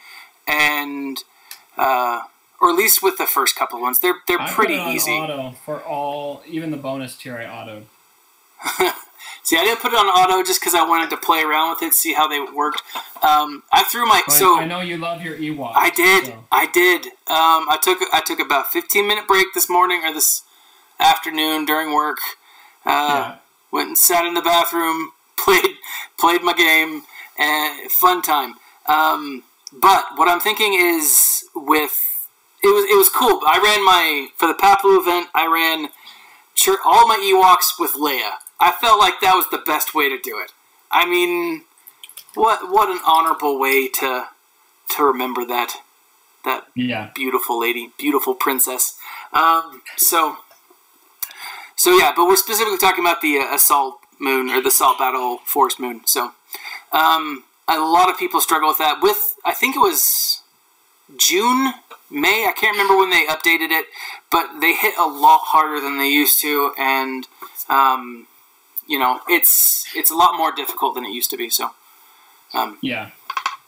and or at least with the first couple of ones, they're pretty easy. Auto for all, even the bonus tier, I autoed. See, I didn't put it on auto just because I wanted to play around with it, see how they worked. I threw my I know you love your Ewok. I did. I took about 15-minute break this morning or this afternoon during work. Went and sat in the bathroom, played my game, and fun time. But what I'm thinking is it was cool. I ran for the Paplu event, I ran all my Ewoks with Leia. I felt like that was the best way to do it. I mean, what an honorable way to remember that beautiful lady, beautiful princess. So yeah, but we're specifically talking about the Assault Moon, or the Assault Battle Forest Moon. So a lot of people struggle with that. I think it was June, May, I can't remember when they updated it, but they hit a lot harder than they used to, and it's a lot more difficult than it used to be. So yeah.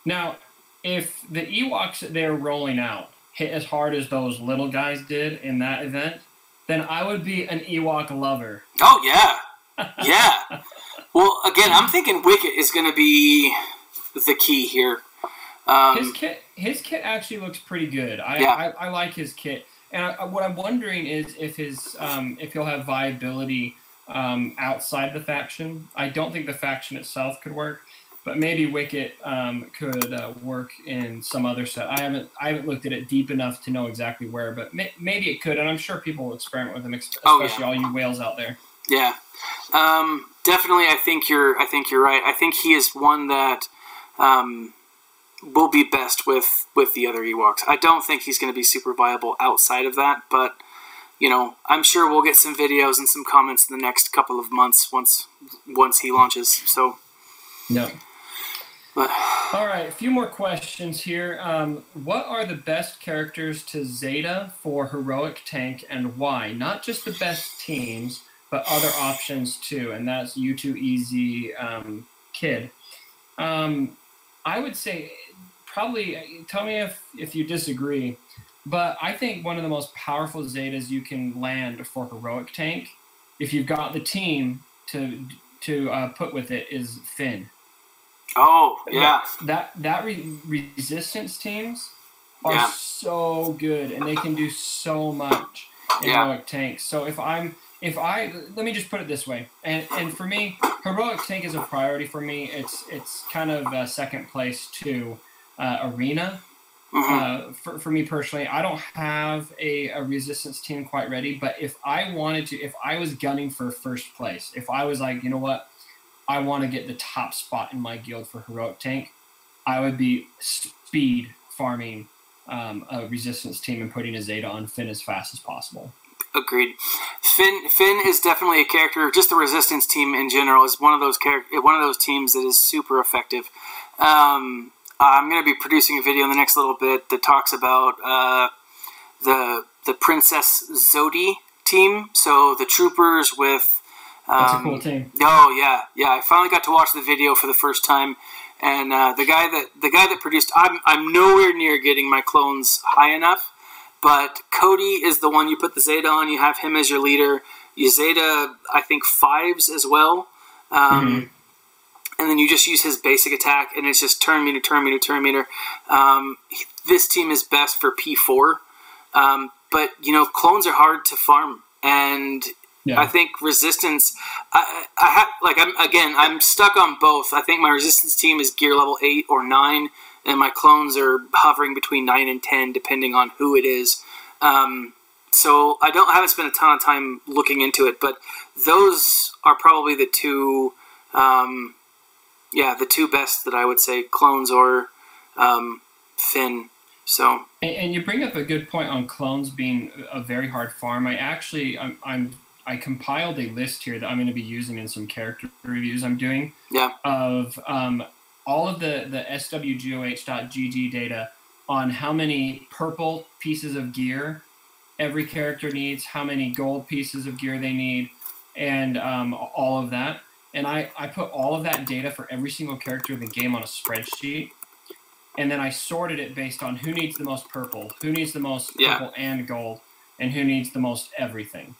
Now, if the Ewoks that they're rolling out hit as hard as those little guys did in that event, then I would be an Ewok lover. Oh yeah, yeah. Well, again, I'm thinking WIcket is going to be the key here. His kit actually looks pretty good. I like his kit, and what I'm wondering is if he'll have viability outside the faction. I don't think the faction itself could work, but maybe WIcket could work in some other set. I haven't looked at it deep enough to know exactly where, but maybe it could, and I'm sure people will experiment with him, especially all you whales out there. Yeah, definitely. I think you're right. I think he is one that will be best with the other Ewoks. I don't think he's going to be super viable outside of that, but I'm sure we'll get some videos and some comments in the next couple of months once he launches. So no. But all right, a few more questions here. What are the best characters to Zeta for heroic tank, and why? Not just the best teams, but other options too, and that's U2 Kid. I would say probably, tell me if you disagree, but I think one of the most powerful Zetas you can land for heroic tank, if you've got the team to put with it is Finn. Oh, yeah. That resistance teams are so good, and they can do so much in heroic tanks. So let me just put it this way, and for me, heroic tank is a priority for me. It's kind of second place to arena. For me personally, I don't have a resistance team quite ready, but if I was gunning for first place, if I was like, you know what, I want to get the top spot in my guild for heroic tank, I would be speed farming a resistance team and putting a Zeta on Finn as fast as possible. Agreed. Finn is definitely a character. Just the resistance team in general is one of those teams that is super effective. I'm going to be producing a video in the next little bit that talks about the Princess Zodi team. So the troopers with. That's a cool team. Oh yeah. I finally got to watch the video for the first time, and the guy that produced. I'm nowhere near getting my clones high enough, but Cody is the one you put the Zeta on. You have him as your leader. You Zeta, I think 5s as well. And then you just use his basic attack, and it's just turn meter. This team is best for P4, but clones are hard to farm, and I think resistance. I'm stuck on both. I think my resistance team is gear level 8 or 9, and my clones are hovering between 9 and 10, depending on who it is. So I haven't spent a ton of time looking into it, but those are probably the two. The two best that I would say, clones or Finn. So, and you bring up a good point on clones being a very hard farm. I compiled a list here that I'm going to be using in some character reviews I'm doing. Of all of the SWGOH.GG data on how many purple pieces of gear every character needs, how many gold pieces of gear they need, and all of that. And I put all of that data for every single character in the game on a spreadsheet. And then I sorted it based on who needs the most purple, who needs the most purple and gold, and who needs the most everything.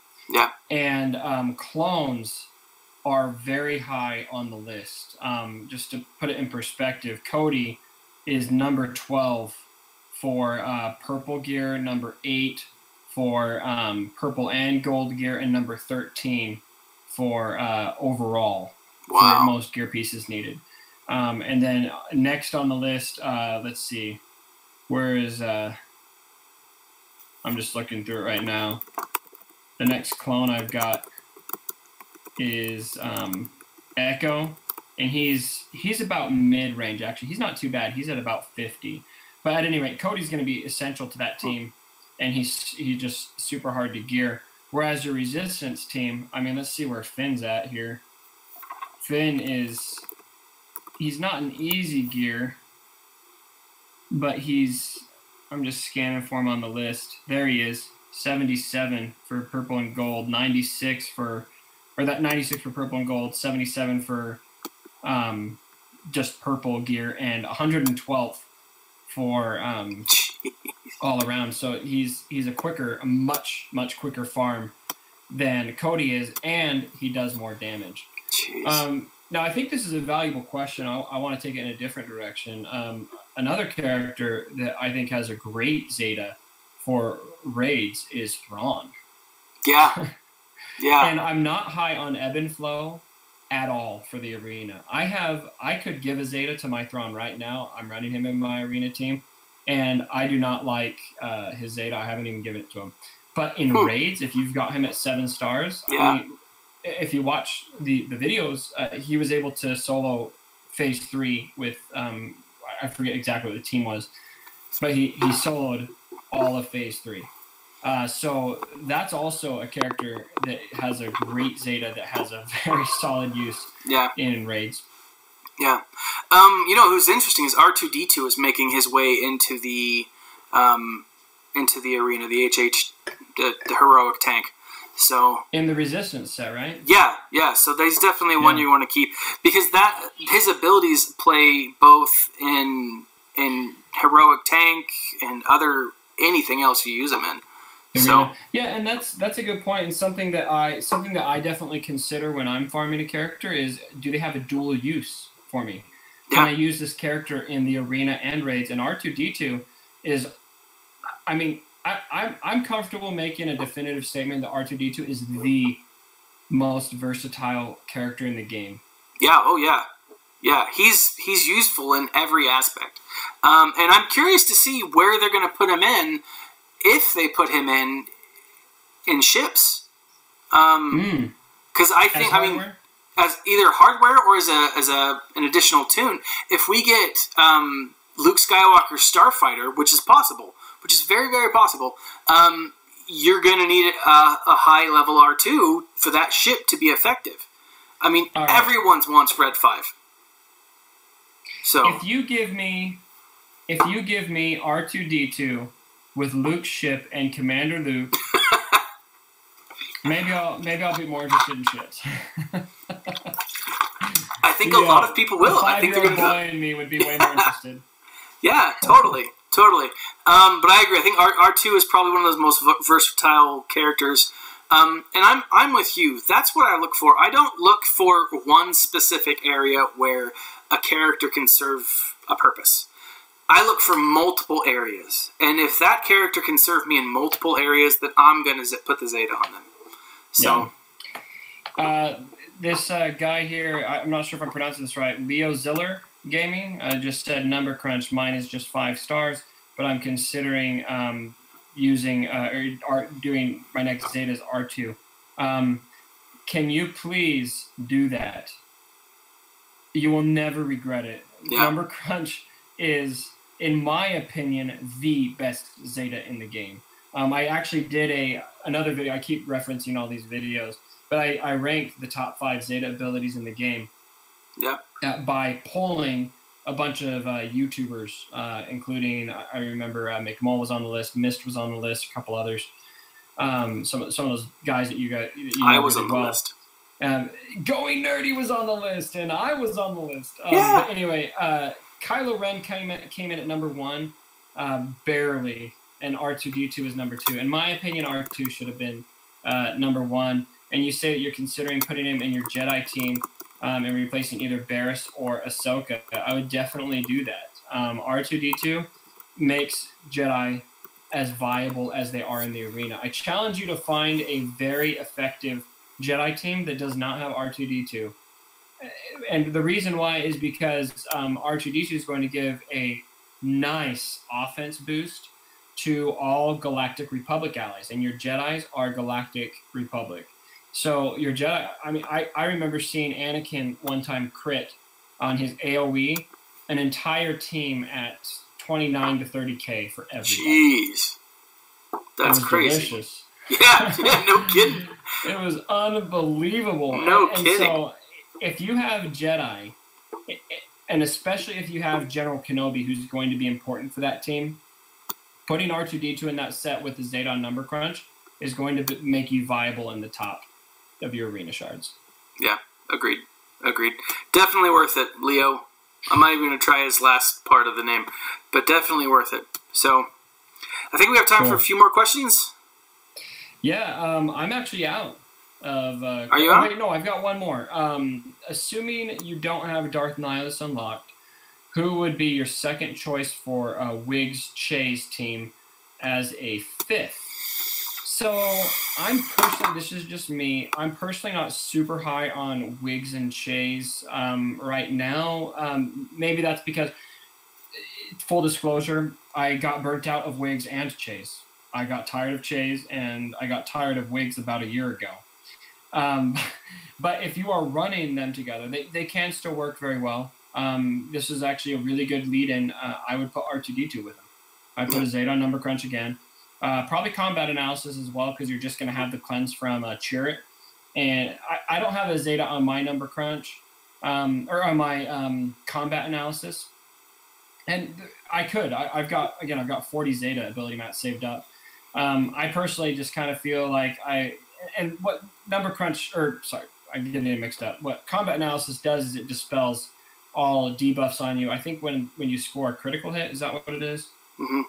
And clones are very high on the list. Just to put it in perspective, Cody is number 12 for purple gear, number 8 for purple and gold gear, and number 13 for overall for most gear pieces needed. And then next on the list, let's see, where is I'm just looking through it right now. The next clone I've got is Echo, and he's about mid-range, actually. He's not too bad. He's at about 50. But at any rate, Cody's going to be essential to that team, and he's just super hard to gear. Whereas your resistance team, let's see where Finn's at here. Finn he's not an easy gear, but I'm just scanning for him on the list. There he is, 77 for purple and gold, 96 for purple and gold, 77 for just purple gear, and 112th for all around. So he's a much quicker farm than Cody is, and he does more damage. Now I think this is a valuable question. I want to take it in a different direction. Another character that I think has a great Zeta for raids is Thrawn. Yeah. And I'm not high on ebb and flow at all for the arena. I could give a Zeta to my Thrawn right now. I'm running him in my arena team, and I do not like his Zeta. I haven't even given it to him. But in raids, if you've got him at 7 stars, if you watch the videos, he was able to solo phase 3 with I forget exactly what the team was, but he soloed all of phase 3. So that's also a character that has a great Zeta that has a very solid use in raids. Yeah. Who's interesting is R2-D2 is making his way into the arena, the HH, the heroic tank. So in the resistance set, right? Yeah. So there's definitely one you want to keep, because his abilities play both in heroic tank and anything else you use him in. So yeah, and that's a good point, and something that I definitely consider when I'm farming a character is, do they have a dual use for me? Can I use this character in the arena and raids? And R2D2 is, I mean, I'm comfortable making a definitive statement that R2D2 is the most versatile character in the game. Yeah. Oh yeah. Yeah. He's useful in every aspect. And I'm curious to see where they're going to put him in, if they put him in ships. Because I think, as either hardware or as an additional tune. If we get Luke Skywalker Starfighter, which is possible, which is very, very possible, you're going to need a high level R2 for that ship to be effective. I mean, everyone wants Red 5. So if you give me R2D2 with Luke's ship and Commander Luke, maybe I'll be more interested in ships. I think a lot of people will. I think they're going to. Boy in me would be way more interested. Yeah, totally. But I agree. I think R2 is probably one of those most versatile characters. And I'm with you. That's what I look for. I don't look for one specific area where a character can serve a purpose. I look for multiple areas. And if that character can serve me in multiple areas, then I'm going to put the Zeta on them. So, this guy here, I'm not sure if I'm pronouncing this right, Leo Ziller Gaming, just said number crunch. Mine is just 5 stars, but I'm considering using or doing my next Zeta as R2. Can you please do that? You will never regret it. Yeah. Number crunch is, in my opinion, the best Zeta in the game. I actually did another video. I keep referencing all these videos, but I ranked the top 5 Zeta abilities in the game. Yeah. By polling a bunch of YouTubers, including, I remember McMull was on the list, Mist was on the list, a couple others. Some of those guys that you know I was on the list. Going Nerdy was on the list, and I was on the list. Yeah. But anyway, Kylo Ren came in at number 1, barely, and R2D2 is number 2. In my opinion, R2 should have been number 1. And you say that you're considering putting him in your Jedi team and replacing either Barriss or Ahsoka. I would definitely do that. R2D2 makes Jedi as viable as they are in the arena. I challenge you to find a very effective Jedi team that does not have R2D2. And the reason why is because R2D2 is going to give a nice offense boost to all Galactic Republic allies, and your Jedis are Galactic Republic. So your Jedi, I remember seeing Anakin one time crit on his AoE, an entire team at 29 to 30K for everybody. Jeez. That's crazy. Delicious. Yeah, no kidding. It was unbelievable. No kidding. So if you have Jedi, and especially if you have General Kenobi, who's going to be important for that team, putting R2D2 in that set with the Zeta on number crunch is going to make you viable in the top of your arena shards. Yeah, agreed. Definitely worth it, Leo. I'm not even going to try his last part of the name, but definitely worth it. So, I think we have time for a few more questions. Yeah, I'm actually out of... Are you out? Wait, no, I've got one more. Assuming you don't have Darth Nihilus unlocked, who would be your second choice for a Wiggs Chaze team as a 5th? So, I'm personally, this is just me, I'm personally not super high on Wiggs and Chaze right now. Maybe that's because, full disclosure, I got burnt out of Wiggs and Chaze. I got tired of Chaze, and I got tired of Wiggs about a year ago. But if you are running them together, they can still work very well. This is actually a really good lead-in. I would put R2D2 with them. I'd put a Zeta on number crunch again. Probably combat analysis as well, because you're just going to have the cleanse from Chirrut. And I don't have a Zeta on my number crunch, or on my combat analysis. And I could. I've got 40 Zeta ability mats saved up. I personally just kind of feel like what number crunch, I'm getting it mixed up. What combat analysis does is it dispels all debuffs on you. I think when you score a critical hit, is that what it is? Mm-hmm.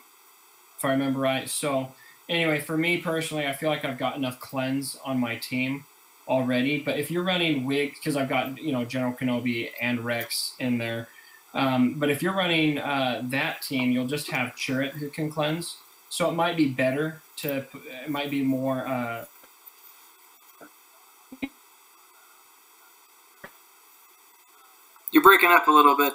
If I remember right. So anyway, for me personally, I feel like I've got enough cleanse on my team already. But if you're running Wiggs, because I've got General Kenobi and Rex in there. But if you're running that team, you'll just have Chirrut who can cleanse. So it might be better to. It might be more. You're breaking up a little bit.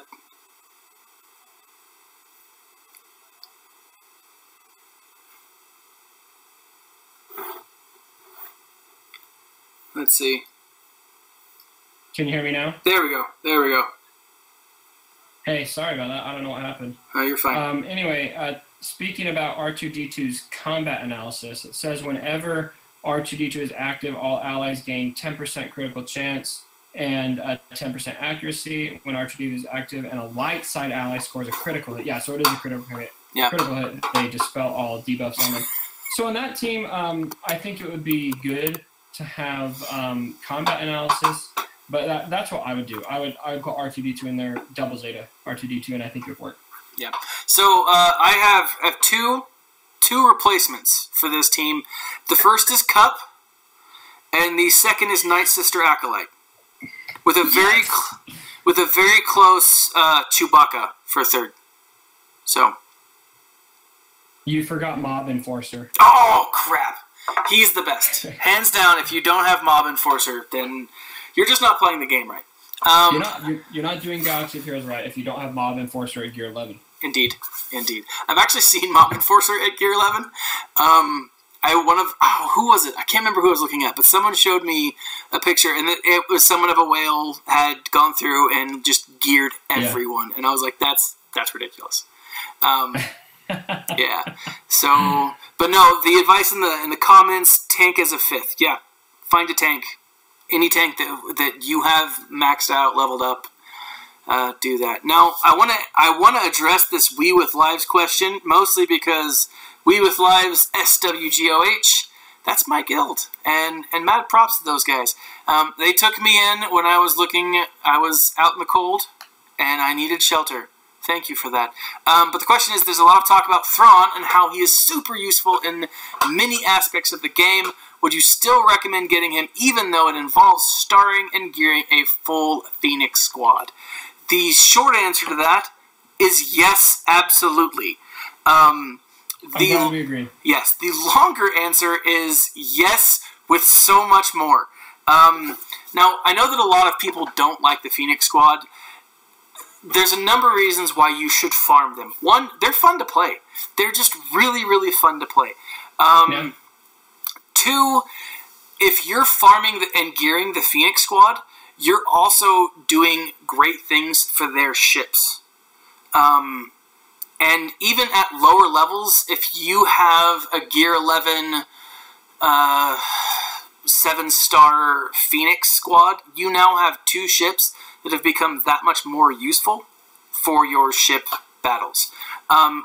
Let's see. Can you hear me now? There we go. There we go. Hey, sorry about that. I don't know what happened. Oh, you're fine. Anyway, speaking about R2-D2's combat analysis, it says whenever R2-D2 is active, all allies gain 10% critical chance and 10% accuracy. When R2-D2 is active and a light side ally scores a critical hit. Yeah, so it is a critical hit. Yeah. Critical hit, they dispel all debuffs on them. So on that team, I think it would be good to have combat analysis. But that's what I would do. I would put R2-D2 in there, double Zeta R2-D2, and I think it would work. Yeah. So I have two replacements for this team. The first is Cup, and the second is Night Sister Acolyte, with a very close Chewbacca for third. So. You forgot Mob Enforcer. Oh crap! He's the best, hands down. If you don't have Mob Enforcer, then you're just not playing the game right. You're not doing Galaxy of Heroes right if you don't have Mob Enforcer at Gear 11. Indeed. I've actually seen Mob Enforcer at Gear 11. Who was it? I can't remember who I was looking at, but someone showed me a picture, and it was someone of a whale had gone through and just geared everyone, and I was like, that's ridiculous. Yeah. So, but no, the advice in the comments: tank as a fifth. Yeah, find a tank. Any tank that you have maxed out, leveled up, do that. Now, I want to address this We With Lives question, mostly because We With Lives SWGOH, that's my guild, and mad props to those guys. They took me in when I was out in the cold, and I needed shelter. Thank you for that. But the question is, there's a lot of talk about Thrawn and how he is super useful in many aspects of the game. Would you still recommend getting him, even though it involves starring and gearing a full Phoenix squad? The short answer to that is yes, absolutely. I'm glad we agree. Yes. The longer answer is yes, with so much more. Now, I know that a lot of people don't like the Phoenix squad. There's a number of reasons why you should farm them. One, they're fun to play. They're just really, really fun to play. Yeah. Two, if you're farming and gearing the Phoenix squad, you're also doing great things for their ships. And even at lower levels, if you have a Gear 11 7-star Phoenix squad, you now have 2 ships that have become that much more useful for your ship battles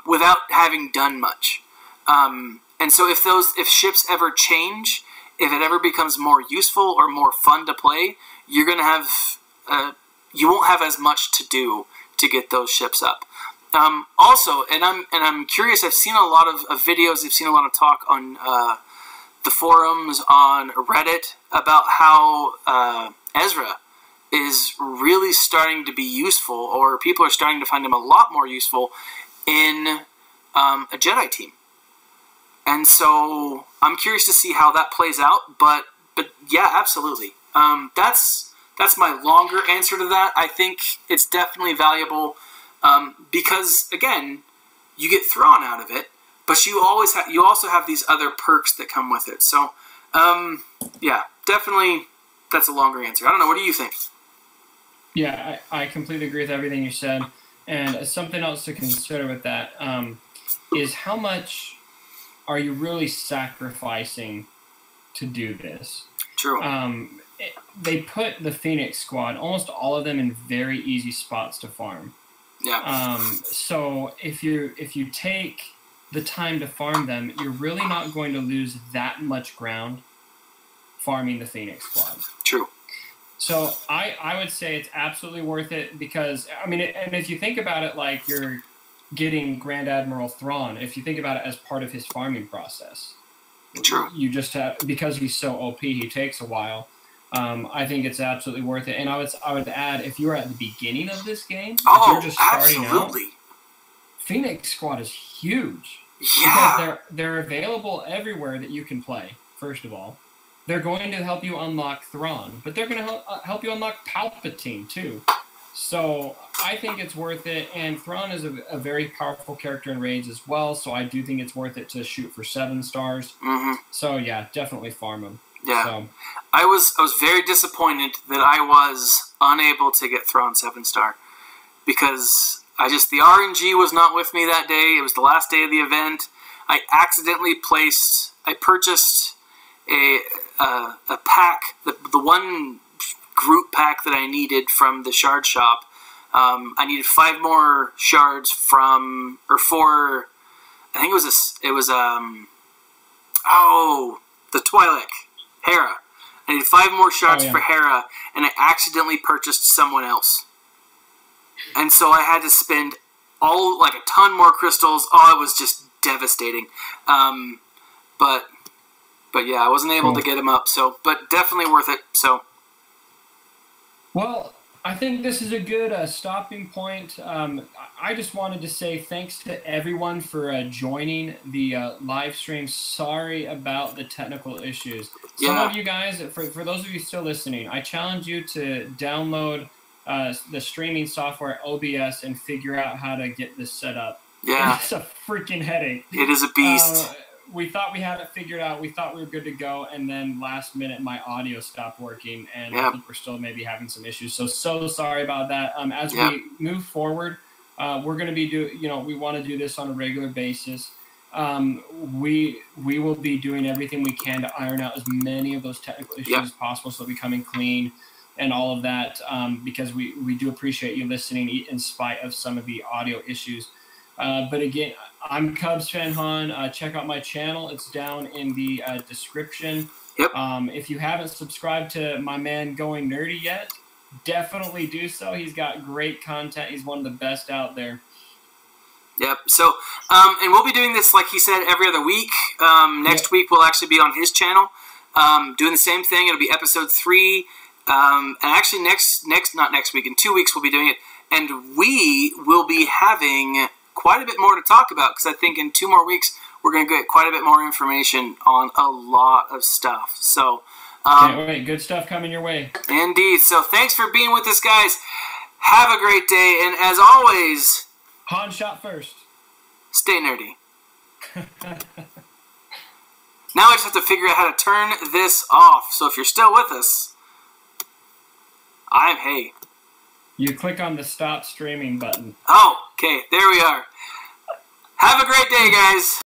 without having done much. And so if ships ever change, if it ever becomes more useful or more fun to play, you're going to have you won't have as much to do to get those ships up. Also, and I'm curious. I've seen a lot of videos. I've seen a lot of talk on the forums on Reddit about how Ezra is really starting to be useful, or people are starting to find him a lot more useful in a Jedi team. And so I'm curious to see how that plays out. But yeah, absolutely. That's my longer answer to that. I think it's definitely valuable because, again, you get Thrawn out of it, but you also have these other perks that come with it. So yeah, definitely that's a longer answer. I don't know. What do you think? Yeah, I completely agree with everything you said. And something else to consider with that is how much are you really sacrificing to do this? True. They put the Phoenix squad, almost all of them, in very easy spots to farm. Yeah. So if you take the time to farm them, you're really not going to lose that much ground farming the Phoenix squad. True. So I would say it's absolutely worth it because, I mean, and if you think about it, like you're getting Grand Admiral Thrawn, if you think about it as part of his farming process. True. You just have, because he's so OP, he takes a while. I think it's absolutely worth it. And I would add, if you're at the beginning of this game, if you're just starting out, Phoenix Squad is huge. Yeah. Because they're available everywhere that you can play, first of all. They're going to help you unlock Thrawn, but they're going to help you unlock Palpatine, too. So I think it's worth it, and Thrawn is a very powerful character in raids as well, so I do think it's worth it to shoot for 7 stars. So yeah, definitely farm him. Yeah, so. I was very disappointed that I was unable to get Thrawn 7-star, because the RNG was not with me that day. It was the last day of the event. I accidentally purchased a pack, the one group pack that I needed from the shard shop. I needed 5 more shards from, or 4, I think it was the Twi'lek, Hera. I needed 5 more shards for Hera, and I accidentally purchased someone else. And so I had to spend a ton more crystals. Oh, it was just devastating. But yeah, I wasn't able to get him up. So, but definitely worth it. So. Well, I think this is a good stopping point. I just wanted to say thanks to everyone for joining the live stream. Sorry about the technical issues. Some of you guys, for those of you still listening, I challenge you to download the streaming software OBS and figure out how to get this set up. Yeah. It's a freaking headache. It is a beast. We thought we had it figured out. We thought we were good to go, and then last minute my audio stopped working, and I think we're still maybe having some issues. So sorry about that. As we move forward, we're going to be we want to do this on a regular basis. We will be doing everything we can to iron out as many of those technical issues as possible, so they'll be coming clean and all of that, because we do appreciate you listening in spite of some of the audio issues. But again, I'm Cubs Fan Han. Check out my channel. It's down in the description. Yep. If you haven't subscribed to my man Going Nerdy yet, definitely do so. He's got great content. He's one of the best out there. Yep. So, and we'll be doing this, like he said, every other week. Next week we'll actually be on his channel, doing the same thing. It'll be episode 3. And actually not next week, in 2 weeks we'll be doing it. And we will be having quite a bit more to talk about, because I think in 2 more weeks we're going to get quite a bit more information on a lot of stuff. So, wait, good stuff coming your way. Indeed. So thanks for being with us, guys. Have a great day, and as always, Han shot first. Stay nerdy. Now I just have to figure out how to turn this off. So if you're still with us, hey. You click on the stop streaming button. Oh, okay. There we are. Have a great day, guys.